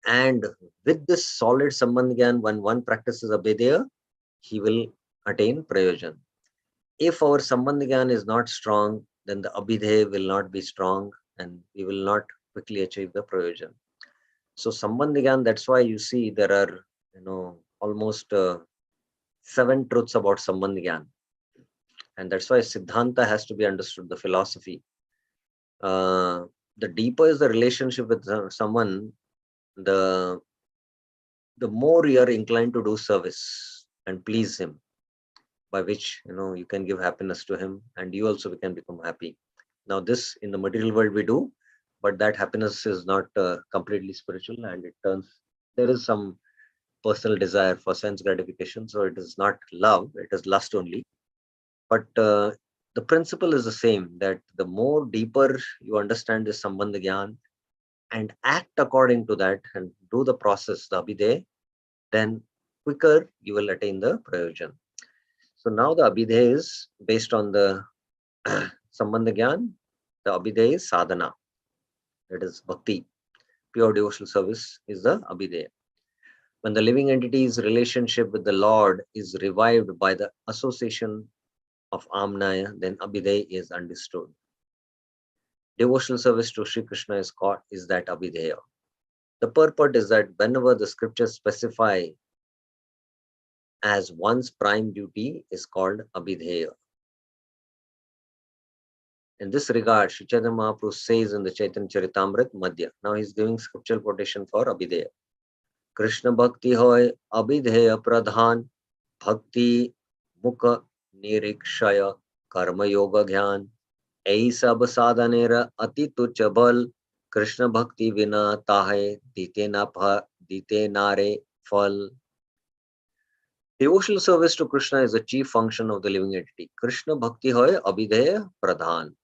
And with this solid Sambandha Gyan, when one practices Abhidheya, he will attain Prayojan. If our Sambandha Gyan is not strong, then the Abhidheya will not be strong and we will not quickly achieve the Prayojan. So Sambandha Gyan, that's why you see there are, almost 7 truths about Sambandha Gyan. And that's why Siddhanta has to be understood, the philosophy. The deeper is the relationship with someone, the more you are inclined to do service and please him, by which you can give happiness to him and you also can become happy. Now this in the material world we do, but that happiness is not completely spiritual, and there is some personal desire for sense gratification, so it is not love, it is lust only. But the principle is the same, that the more deeper you understand this Sambandha Gyan and act according to that and do the process, the Abhidheya, then quicker you will attain the Prayojan. So now the Abhidheya is based on the Sambandha Gyan. The Abhidheya is sadhana, that is bhakti. Pure devotional service is the Abhidheya. When the living entity's relationship with the Lord is revived by the association of Amnaya, then Abhidheya is understood. Devotional service to Sri Krishna is that Abhidheya. The purport is that whenever the scriptures specify as one's prime duty is called Abhidheya. In this regard, Sri Chaitanya Mahaprabhu says in the Chaitanya Charitamrita Madhya, now he's giving scriptural quotation for Abhidheya. Krishna Bhakti hoy Abhidheya Pradhan Bhakti Mukha Nirikshaya Karma Yoga Gyan Ei Sab Sadhanera Ati Tucha Bal Krishna Bhakti Vina Tahe Dite Nare Fal. Devotional service to Krishna is the chief function of the living entity. Krishna Bhakti hoy Abhidheya Pradhan.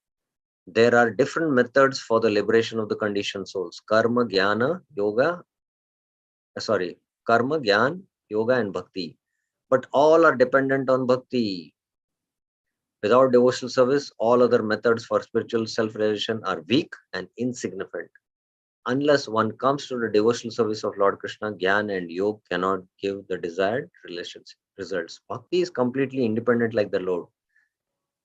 There are different methods for the liberation of the conditioned souls. Karma, Jnana, Yoga and Bhakti. But all are dependent on Bhakti. Without devotional service, all other methods for spiritual self-realization are weak and insignificant. Unless one comes to the devotional service of Lord Krishna, Jnana and Yoga cannot give the desired results. Bhakti is completely independent like the Lord.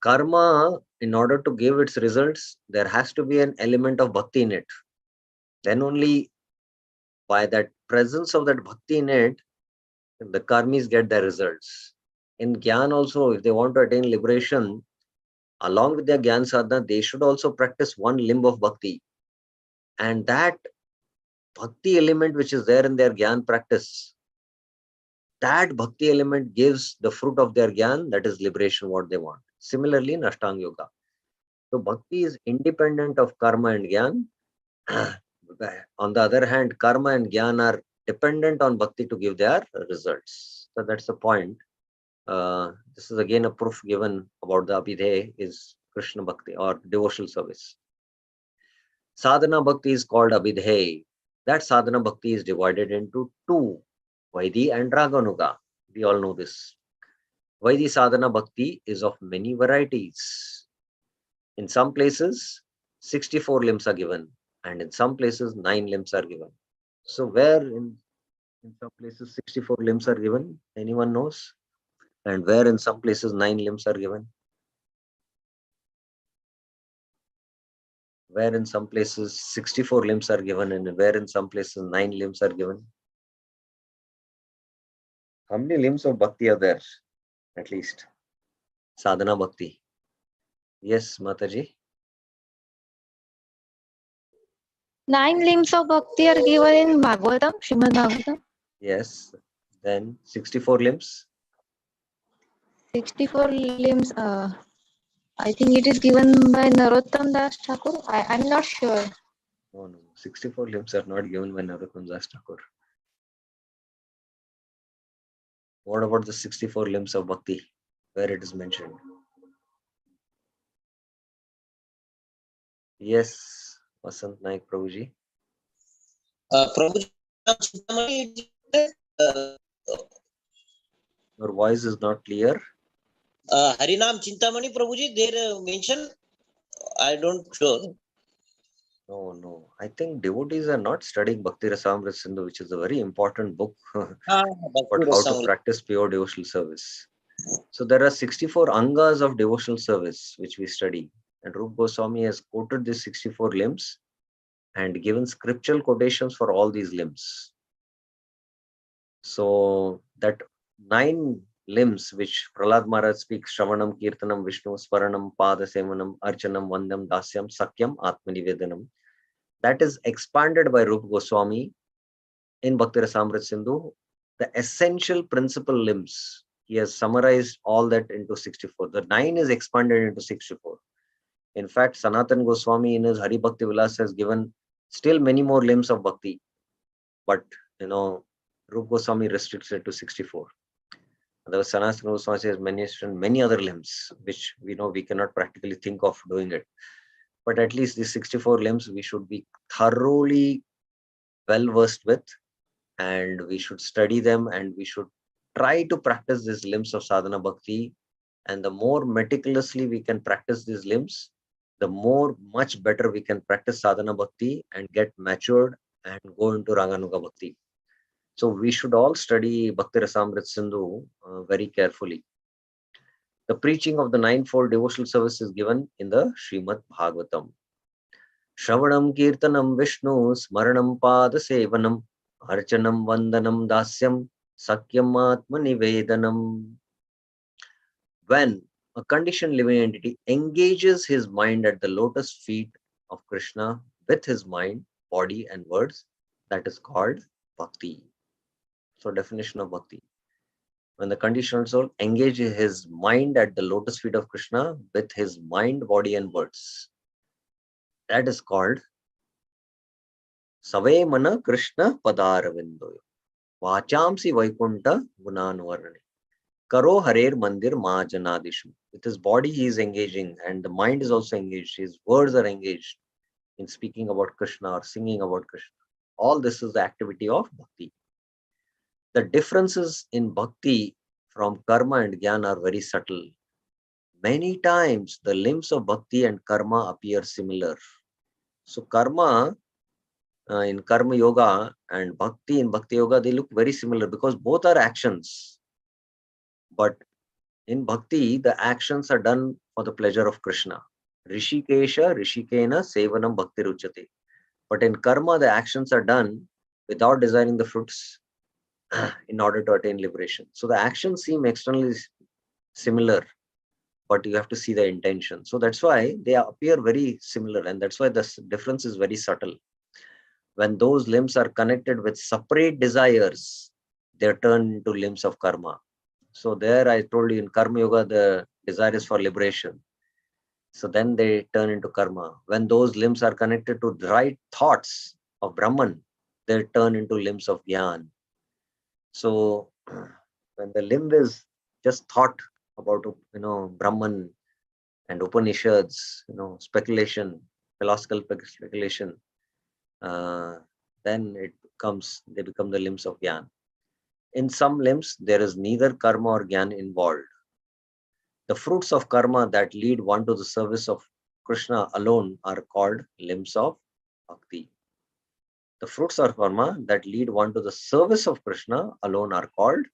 Karma, in order to give its results, there has to be an element of Bhakti in it. Then only by that presence of that Bhakti in it, the karmis get their results. In Gyan also, if they want to attain liberation, along with their Gyan sadhana, they should also practice one limb of Bhakti. And that Bhakti element which is there in their Gyan practice, that Bhakti element gives the fruit of their Gyan, that is liberation, what they want. Similarly in Ashtanga Yoga. So Bhakti is independent of Karma and Gyan. On the other hand, Karma and Gyan are dependent on Bhakti to give their results. So that's the point. This is again a proof given about the Abhidheya is Krishna Bhakti or devotional service. Sadhana Bhakti is called Abhidheya. That Sadhana Bhakti is divided into 2, Vaidhi and Raganuga. We all know this. Vaidhi Sadhana Bhakti is of many varieties. In some places, 64 limbs are given, and in some places, 9 limbs are given. So where in some places 64 limbs are given, anyone knows? And where in some places 9 limbs are given? Where in some places 64 limbs are given, and where in some places 9 limbs are given? How many limbs of Bhakti are there, at least? Sadhana Bhakti. Yes, Mataji? 9 limbs of bhakti are given in Bhagavatam, Srimad Bhagavatam. Yes. Then 64 limbs? 64 limbs, I think it is given by Narottam Das Thakur. I'm not sure. No. 64 limbs are not given by Narottam Das Thakur. What about the 64 limbs of bhakti, where it is mentioned? Yes, Vasant Naik Prabhuji. Prabhuji, Chintamani, uh, Your voice is not clear. Harinam Chintamani, Prabhuji, there mention, I don't sure. No. I think devotees are not studying Bhakti Rasamrita Sindhu, which is a very important book for Bhakti how to Rasamrita. practice pure devotional service. So there are 64 angas of devotional service which we study. And Rupa Goswami has quoted these 64 limbs and given scriptural quotations for all these limbs. So that 9 limbs which Prahlad Maharaj speaks, Shravanam, Kirtanam, Vishnu, Swaranam, Pada Sevanam, Archanam, Vandam, Dasyam, Sakyam, Atmanivedanam, that is expanded by Rupa Goswami in Bhakti Rasamrita Sindhu. The essential principal limbs, he has summarized all that into 64. The 9 is expanded into 64. In fact, Sanatan Goswami in his Hari Bhakti Vilas has given still many more limbs of bhakti, but Rupa Goswami restricts it to 64. Otherwise, Sanatan Goswami has mentioned many other limbs, which we know we cannot practically think of doing it. But at least these 64 limbs we should be thoroughly well versed with, and we should study them, and we should try to practice these limbs of sadhana bhakti. And the more meticulously we can practice these limbs, the much better we can practice sadhana bhakti and get matured and go into Raganuga bhakti. So we should all study Bhakti Rasamrita Sindhu very carefully. The preaching of the ninefold devotional service is given in the Srimad Bhagavatam. Shravanam Kirtanam Vishnu Smaranam Pada Sevanam Archanam Vandanam Dasyam Sakyam Atma Nivedanam. When a conditioned living entity engages his mind at the lotus feet of Krishna with his mind, body, and words, that is called bhakti. So, definition of bhakti. When the conditioned soul engages his mind at the lotus feet of Krishna with his mind, body, and words, that is called Save Mana Krishna Padaravindoyo. Vachamsi Vaikunta Gunanuvarane. Karo Harer Mandir Majanadisham. With his body he is engaging, and the mind is also engaged. His words are engaged in speaking about Krishna or singing about Krishna. All this is the activity of bhakti. The differences in bhakti from karma and jnana are very subtle. Many times the limbs of bhakti and karma appear similar. So karma in karma yoga and bhakti in bhakti yoga, they look very similar because both are actions. But in bhakti, the actions are done for the pleasure of Krishna. Rishikesha, Rishikena, Sevanam Bhakti Ruchate. But in karma, the actions are done without desiring the fruits in order to attain liberation. So the actions seem externally similar, but you have to see the intention. So that's why they appear very similar, and that's why the difference is very subtle. When those limbs are connected with separate desires, they're turned into limbs of karma. So there I told you in karma yoga, the desire is for liberation. So then they turn into karma. When those limbs are connected to the right thoughts of Brahman, they turn into limbs of Gyan. So when the limb is just thought about, Brahman and Upanishads, speculation, philosophical speculation, then they become the limbs of Gyan. In some limbs, there is neither karma or Gyan involved. The fruits of karma that lead one to the service of Krishna alone are called limbs of bhakti. The fruits of karma that lead one to the service of Krishna alone are called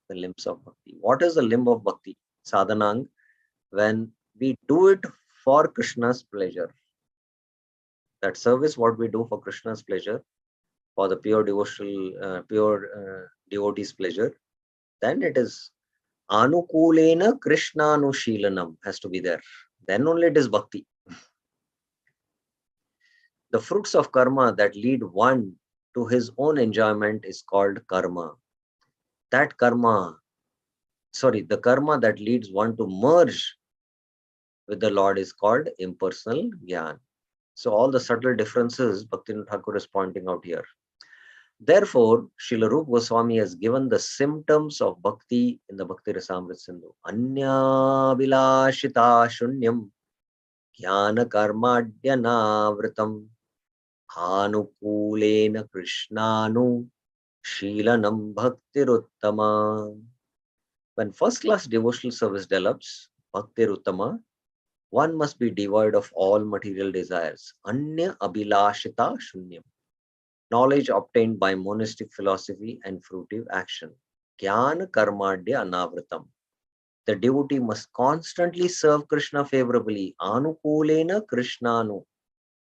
the limbs of bhakti. What is the limb of bhakti? Sadhanang, when we do it for Krishna's pleasure. That service, what we do for Krishna's pleasure, for the pure devotee's pleasure, then it is Anukulena Krishnanushilanam has to be there. Then only it is bhakti. The fruits of karma that lead one to his own enjoyment is called karma. The karma that leads one to merge with the Lord is called impersonal jnana. So all the subtle differences Bhaktivinoda Thakur is pointing out here. Therefore, Srila Rupa Goswami has given the symptoms of bhakti in the Bhakti Rasamrita Sindhu. Anya vilashita shunyam jnana karmadhyanavritam anukulena krishnanu shilanam bhaktiruttama. When first-class devotional service develops, bhaktiruttama, one must be devoid of all material desires. Anya abhilashita shunyam. Knowledge obtained by monastic philosophy and fruitive action. Jnana karmadya anavritam. The devotee must constantly serve Krishna favorably. Anukulena krishnanu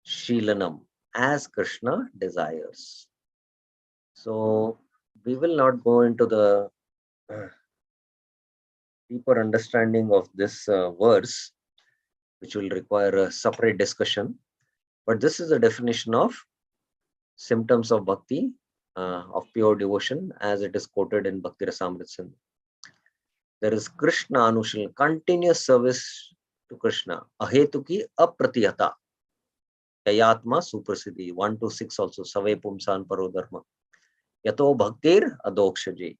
shilanam, as Krishna desires. So we will not go into the deeper understanding of this verse, which will require a separate discussion. But this is the definition of symptoms of bhakti, of pure devotion, as it is quoted in Bhakti Rasamrita Sindhu. There is Krishna Anushil, continuous service to Krishna. Ahetuki apratiyata. Yayatma suprasiddhi. 1 to 6 also. Save pumsan parodharma. Yato bhaktir adokshaje.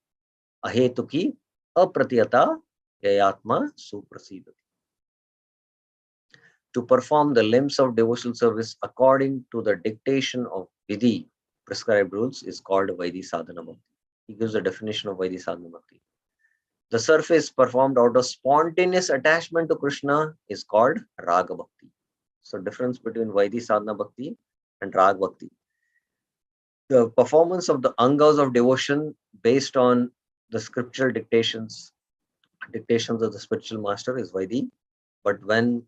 Ahetuki apratiyata. Yayatma suprasiddhi. To perform the limbs of devotional service according to the dictation of Vidhi, prescribed rules, is called Vaidhi Sadhana Bhakti. He gives a definition of Vaidhi Sadhana Bhakti. The surface performed out of spontaneous attachment to Krishna is called Raga Bhakti. So difference between Vaidhi Sadhana Bhakti and Raga Bhakti. The performance of the angas of devotion based on the scriptural dictations of the spiritual master is Vaidhi. But when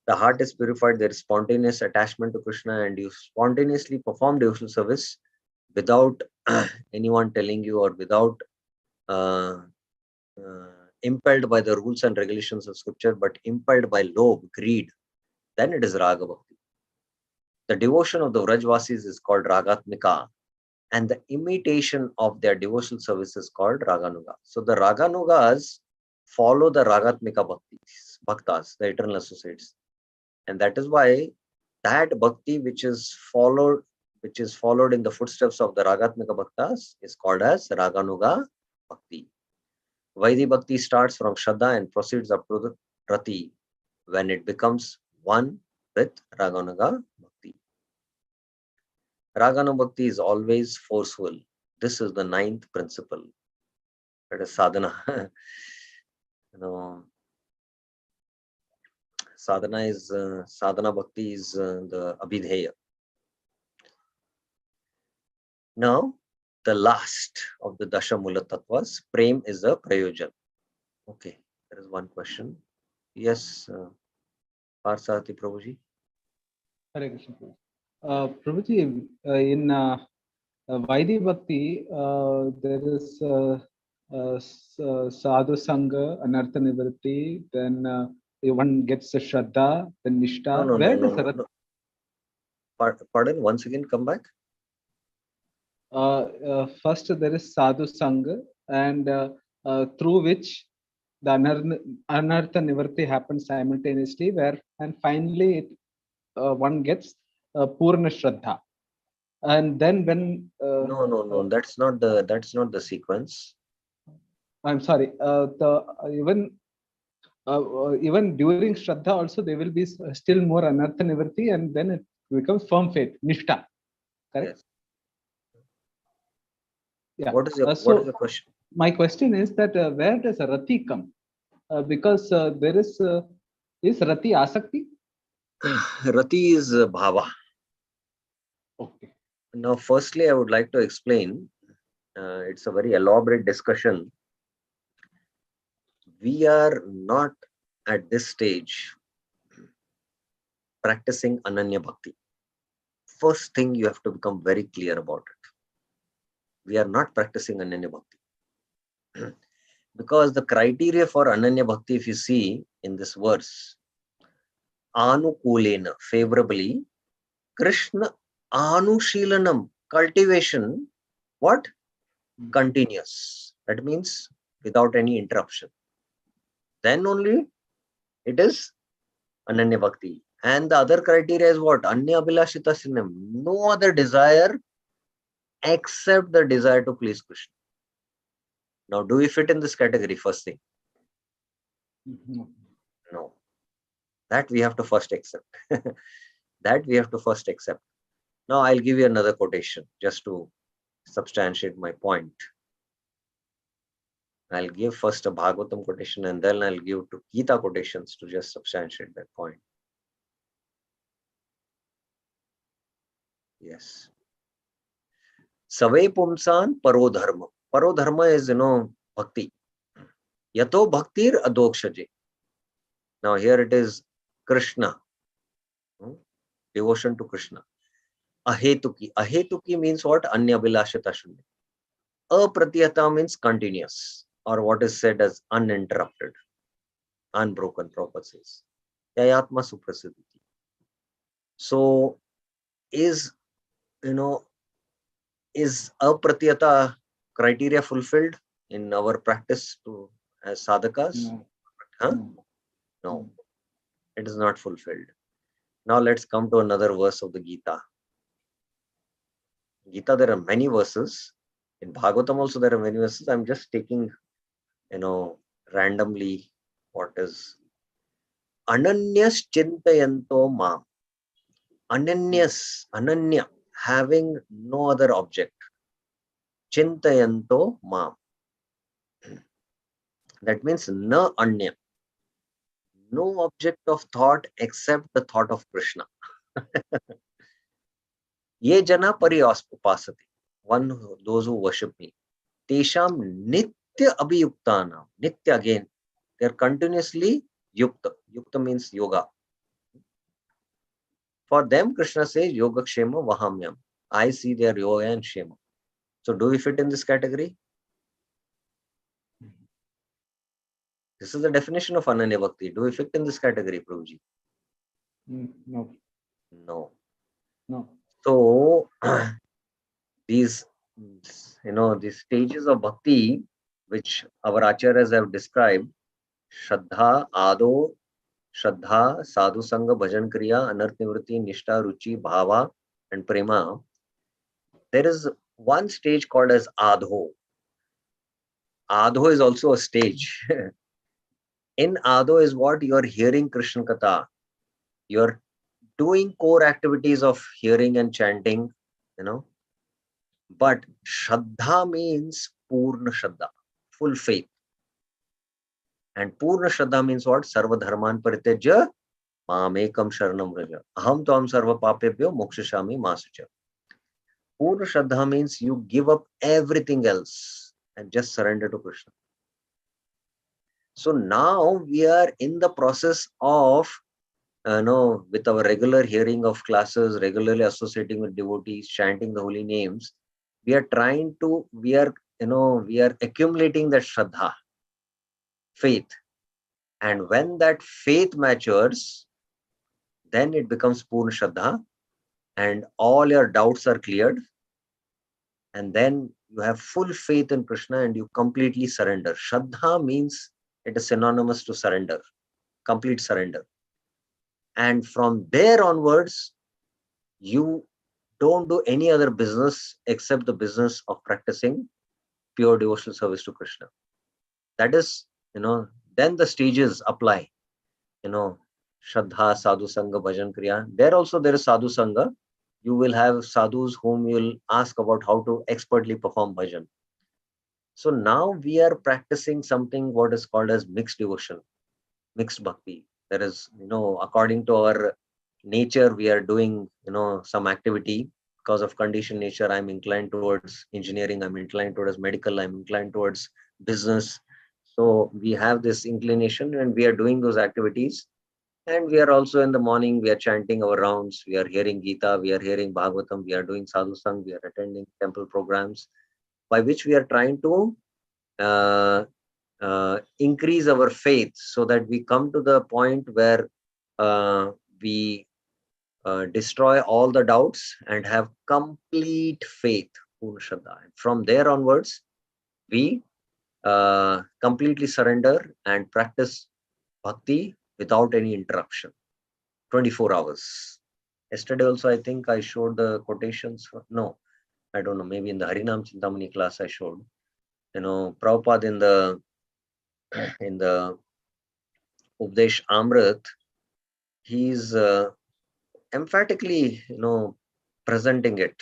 the heart is purified, there is spontaneous attachment to Krishna, and you spontaneously perform devotional service without anyone telling you, or without impelled by the rules and regulations of scripture, but impelled by love, greed, then it is Raga Bhakti. The devotion of the Vrajvasis is called Ragatmika, and the imitation of their devotional service is called Raganuga. So the Raganugas follow the Ragatmika Bhaktas, the eternal associates. And that is why that bhakti which is followed in the footsteps of the Ragatmika Bhaktas is called as Raganuga Bhakti. Vaidhi Bhakti starts from Shraddha and proceeds up to the Rati, when it becomes one with Raganuga Bhakti. Raganuga Bhakti is always forceful. This is the 9th principle. That is sadhana. Sadhana Bhakti is the Abhidheya. Now, the last of the Dasha Mula Tattvas, Prem is the Prayojan. Okay, there is one question. Yes, Parsati Prabhuji. Hare Krishna. Prabhuji, in Vaidhi Bhakti, there is Sadhu Sangha, Anartha Nivritti, then one gets the Shraddha, then Nishtha. No. Pardon, once again, come back. First there is Sadhu Sangha, and through which the Anartha Nivritti happens simultaneously, and finally one gets Purna Shraddha. And then when No, that's not the sequence. I'm sorry, even during Shraddha also there will be still more Anartha Nivritti, and then it becomes firm faith, Nishtha. Correct? Yes. Yeah. What is your question? My question is that where does Rati come? Because there is Rati Asakti? Rati is Bhava. Okay. Now, firstly, I would like to explain. It's a very elaborate discussion. We are not at this stage practicing Ananya Bhakti. First thing you have to become very clear about it. We are not practicing Ananya Bhakti. Because the criteria for Ananya Bhakti, if you see in this verse, Anukulena, favorably, Krishna Anushilanam, cultivation, what? Continuous. That means without any interruption. Then only it is Ananya Bhakti. And the other criteria is what? Anya Abhilashita Sinam. No other desire except the desire to please Krishna. Now, do we fit in this category? First thing, No. no. That we have to first accept. That we have to first accept. Now, I'll give you another quotation just to substantiate my point. I'll give first a Bhagavatam quotation and then I'll give two Gita quotations to just substantiate that point. Yes. Save pumsan parodharma. Parodharma is, bhakti. Yato bhaktir adokshaje. Now here it is Krishna. Devotion to Krishna. Ahetuki. Ahetuki means what? Anyabhilashita shunya. Apratiyata means continuous, or what is said as uninterrupted, unbroken, Prabhupada says. Yayatma suprasiddhiti. So is apratiyata criteria fulfilled in our practice as sadhakas? No. Huh? No, it is not fulfilled. Now let's come to another verse of the Gita. Gita, there are many verses. In Bhagavatam also there are many verses. I'm just taking, randomly what is Ananyas Chintayanto Mam. Ananya, having no other object. Chintayanto Mam. That means na anya. No object of thought except the thought of Krishna. Ye jana pariyasupasati. Those who worship me. Tesham nitya abhiyuktana. Nitya again. They are continuously yukta. Yukta means yoga. For them, Krishna says yoga kshema vahamyam. I see their yoga and shema. So do we fit in this category? This is the definition of Ananya Bhakti. Do we fit in this category, Prabhuji? No. No. No. So these stages of bhakti which our acharyas have described, Shraddha, Ado, Shraddha, Sadhu Sangha, Bhajan Kriya, Anarth Nivritti, Nishta, Ruchi, Bhava, and Prema. There is one stage called as Adho. Adho is also a stage. In Adho is what? You are hearing Krishna Katha. You are doing core activities of hearing and chanting, But Shraddha means Purna Shraddha, full faith. And Purna Shraddha means what? Sarva Dharman Paritejya Mamekam Sharanam Vraja. Aham Tvam Sarva Papebhyo Mokshashami Masucha. Purna Shraddha means you give up everything else and just surrender to Krishna. So now we are in the process of, with our regular hearing of classes, regularly associating with devotees, chanting the holy names, we are accumulating that Shraddha, faith. And when that faith matures, then it becomes Purna Shraddha and all your doubts are cleared. And then you have full faith in Krishna and you completely surrender. Shraddha means it is synonymous to surrender, complete surrender. And from there onwards, you don't do any other business except the business of practicing pure devotional service to Krishna. That is, then the stages apply. Shraddha, Sadhu Sangha, Bhajan Kriya. There also there is Sadhu Sangha. You will have sadhus whom you will ask about how to expertly perform bhajan. So now we are practicing something what is called as mixed devotion, mixed bhakti. There is, according to our nature, we are doing, some activity. Because of conditioned nature, I'm inclined towards engineering, I'm inclined towards medical, I'm inclined towards business. So we have this inclination and we are doing those activities. And we are also in the morning, we are chanting our rounds, we are hearing Gita, we are hearing Bhagavatam, we are doing Sadhu Sang, we are attending temple programs, by which we are trying to increase our faith so that we come to the point where we destroy all the doubts and have complete faith, Purna Shraddha. From there onwards, we completely surrender and practice bhakti without any interruption, 24 hours. Yesterday also, I think I showed the quotations. No, I don't know, maybe in the Harinam Chintamani class I showed. Prabhupada in the Updesh Amrit, he's emphatically, presenting it.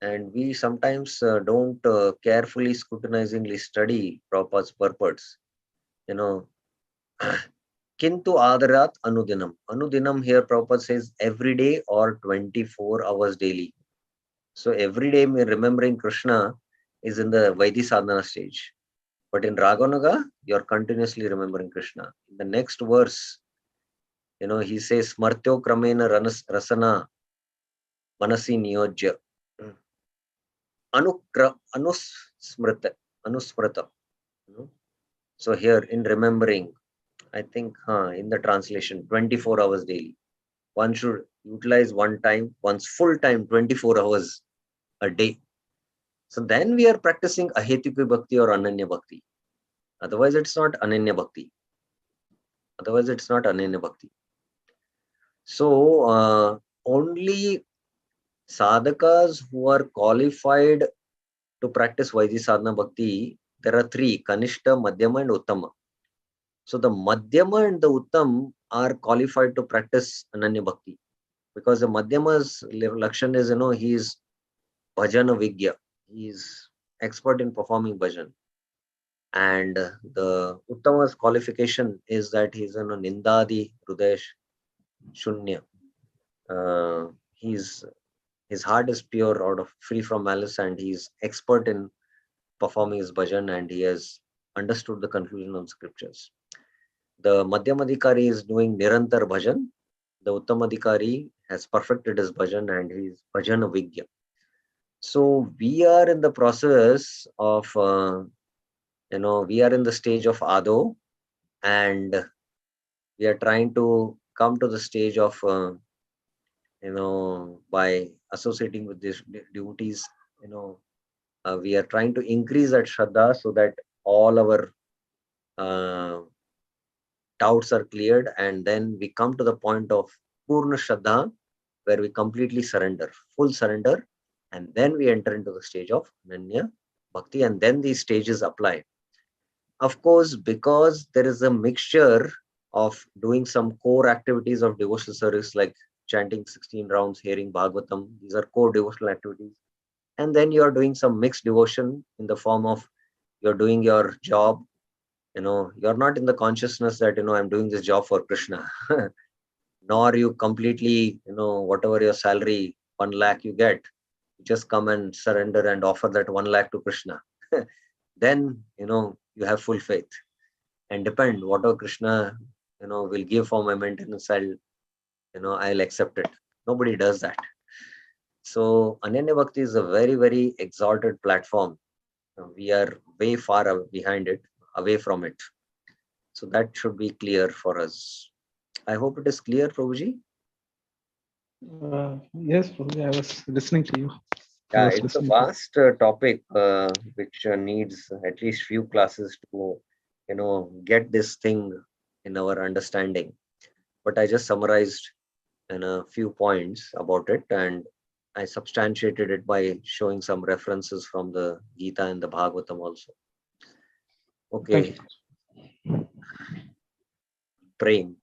And we sometimes don't carefully, scrutinizingly study Prabhupada's purports. Kintu adarat anudinam. Anudinam here Prabhupada says every day or 24 hours daily. So every day remembering Krishna is in the Vaidhi Sadhana stage. But in Raganuga, you're continuously remembering Krishna. In the next verse, he says, Smartyo Kramena Rasana Manasi Niyojya. Anusmrita. Anusmrita. So here in remembering, I think in the translation, 24 hours daily. One should utilize one's full time, 24 hours a day. So then we are practicing Ahetuka Bhakti or Ananya Bhakti. Otherwise, it's not Ananya Bhakti. So only sadhakas who are qualified to practice Vaidhi Sadhana Bhakti, there are three: Kanishta, Madhyama, and Uttama. So the Madhyama and the Uttam are qualified to practice Ananya Bhakti, because the Madhyama's lakshan is, he is Bhajana Vigya. He is expert in performing bhajan. And the Uttama's qualification is that he is Nindadi Hrudesh Shunya. His heart is pure, out of free from malice, and he is expert in performing his bhajan, and he has understood the conclusion of scriptures. The Madhyamadikari is doing Nirantar bhajan. The Uttamadikari has perfected his bhajan and he is Bhajana Vigya. So we are in the process of, we are in the stage of Ado, and we are trying to come to the stage of, by associating with these devotees, we are trying to increase that Shraddha so that all our doubts are cleared, and then we come to the point of Purna Shraddha, where we completely surrender, full surrender, and then we enter into the stage of Ananya Bhakti, and then these stages apply. Of course, because there is a mixture of doing some core activities of devotional service like chanting 16 rounds, hearing Bhagavatam, these are core devotional activities. And then you are doing some mixed devotion in the form of you're doing your job, you're not in the consciousness that, I'm doing this job for Krishna. Nor you completely, whatever your salary, 1 lakh you get, you just come and surrender and offer that 1 lakh to Krishna. Then, you have full faith and depend whatever Krishna, will give for my maintenance, I'll accept it. Nobody does that. So Ananya Bhakti is a very, very exalted platform. We are way far behind it, away from it. So that should be clear for us. I hope it is clear, Prabhuji. Yes, Prabhuji, I was listening to you. Yeah, it's a vast topic which needs at least few classes to, get this thing in our understanding. But I just summarized in a few points about it, and I substantiated it by showing some references from the Gita and the Bhagavatam also. Okay. Prem.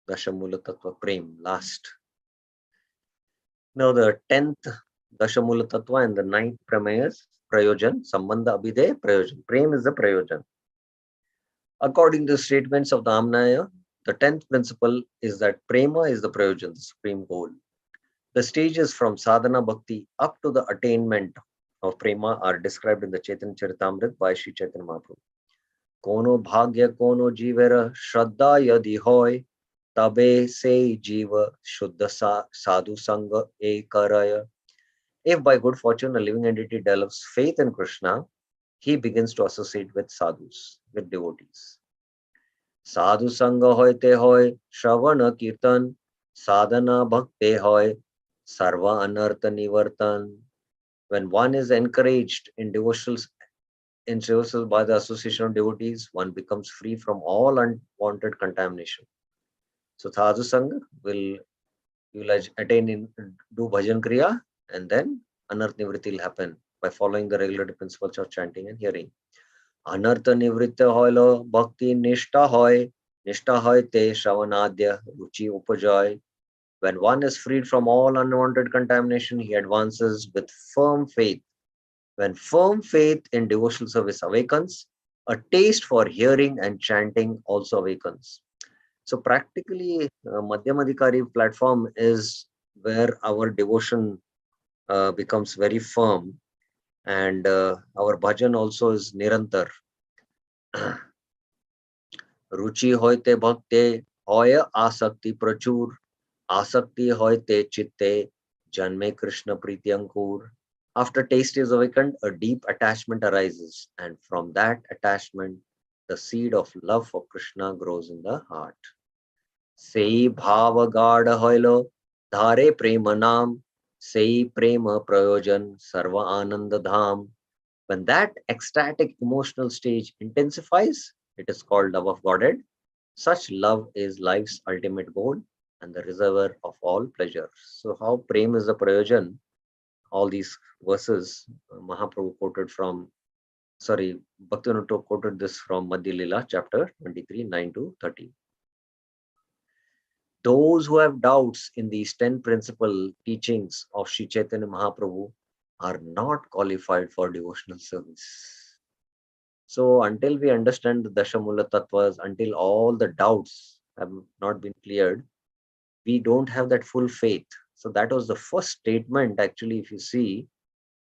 Dashamula Tattva Prem, last. Now the 10th Dashamula Tattva and the 9th Pramaya is Prayojan, Sambandha Abhidhe, Prayojan. Prem is the Prayojan. According to the statements of the Amnaya, the 10th principle is that Prema is the Prayojan, the supreme goal. The stages from Sadhana Bhakti up to the attainment of Prema are described in the Chaitanya Charitamrita by Sri Chaitanya Mahaprabhu. Kono bhagya kono jivera shraddha yadi hoy tabe se jiva shuddha sadhu sangha ekaraya. If by good fortune a living entity develops faith in Krishna, he begins to associate with sadhus, with devotees. Sadhu sangha hoite hoy shravana kirtan sadhana bhakte hoy sarva anartha nivartan. When one is encouraged in devotionals by the association of devotees, one becomes free from all unwanted contamination. So sadhu sangha will You will attain in do bhajan kriya, and then anartha nivritti will happen by following the regular principles of chanting and hearing. Anartha nivritti hoilo bhakti nishta hoy te shravanadya ruchi upajoy. When one is freed from all unwanted contamination, he advances with firm faith. When firm faith in devotional service awakens, a taste for hearing and chanting also awakens. So practically, Madhyamadhikari platform is where our devotion becomes very firm, and our bhajan also is nirantar. रुचि होते भक्ते होय आसक्ति प्रचुर आसक्ति होते चित्ते janme Krishna Priti Ankur. After taste is awakened, a deep attachment arises, and from that attachment, the seed of love for Krishna grows in the heart. Sei bhava gada hoilo dhare prema nam, sei prema prayojan sarva ananda dham. When that ecstatic emotional stage intensifies, it is called love of Godhead. Such love is life's ultimate goal and the reservoir of all pleasure. So how prem is the prayojan? All these verses Mahaprabhu quoted from, Bhaktivinoda quoted this from Madhya Lila chapter 23, 9 to 30. Those who have doubts in these 10 principal teachings of Sri Chaitanya Mahaprabhu are not qualified for devotional service. So until we understand the Dashamula Tattvas, until all the doubts have not been cleared, we don't have that full faith. So that was the first statement, actually, if you see,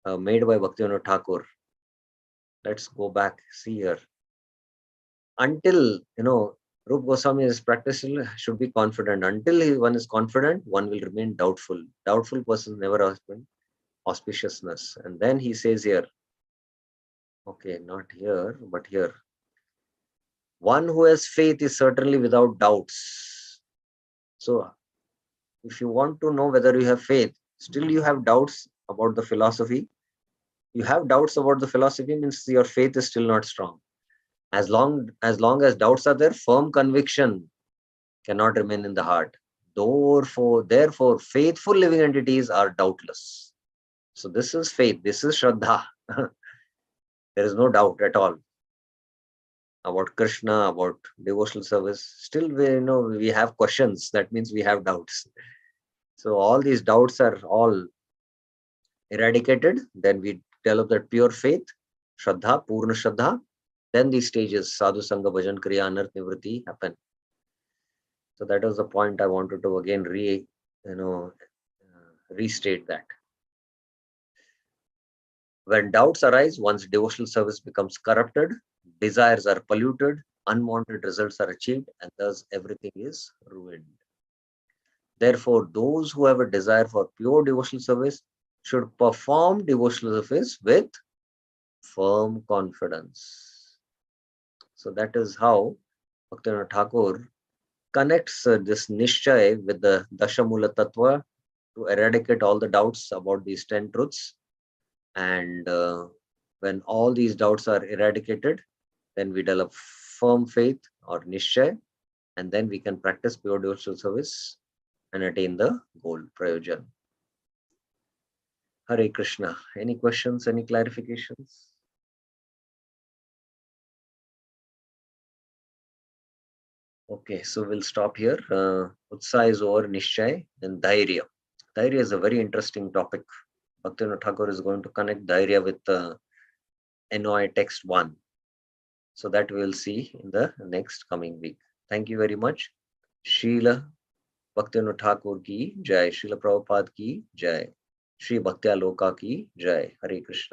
made by Bhaktivinoda Thakur. Let's go back, see here. Until, Rupa Goswami's practice should be confident. Until one is confident, one will remain doubtful. Doubtful person never has been auspiciousness. And then he says here, okay, not here, but here. One who has faith is certainly without doubts. So if you want to know whether you have faith, still you have doubts about the philosophy. You have doubts about the philosophy means your faith is still not strong. As long as doubts are there, firm conviction cannot remain in the heart. Therefore, faithful living entities are doubtless. So this is faith. This is Shraddha. There is no doubt at all about Krishna, about devotional service. Still, we have questions. That means we have doubts. So all these doubts are all eradicated. Then we develop that pure faith, Shraddha, Purna Shraddha. Then these stages, Sadhu Sangha, Bhajan Kriya, Anartha Nivritti happen. So that was the point I wanted to again restate that. When doubts arise, one's devotional service becomes corrupted, desires are polluted, unwanted results are achieved, and thus everything is ruined. Therefore, those who have a desire for pure devotional service should perform devotional service with firm confidence. So that is how Bhaktivinoda Thakur connects this Niscaya with the Dashamula Tattva to eradicate all the doubts about these 10 truths. And when all these doubts are eradicated, then we develop firm faith or Niscaya, and then we can practice pure devotional service and attain the goal, Prayojan. Hare Krishna. Any questions, any clarifications? Okay, so we'll stop here. Utsaha is over, Nishchay, and Dhairya. Dhairya is a very interesting topic. Bhaktivinoda Thakur is going to connect Dhairya with NOI text 1. So that we will see in the next coming week. Thank you very much. Srila Bhaktivinoda Thakur ki jai, Srila Prabhupada ki jai, Shri Bhaktyaloka ki jai. Hare Krishna.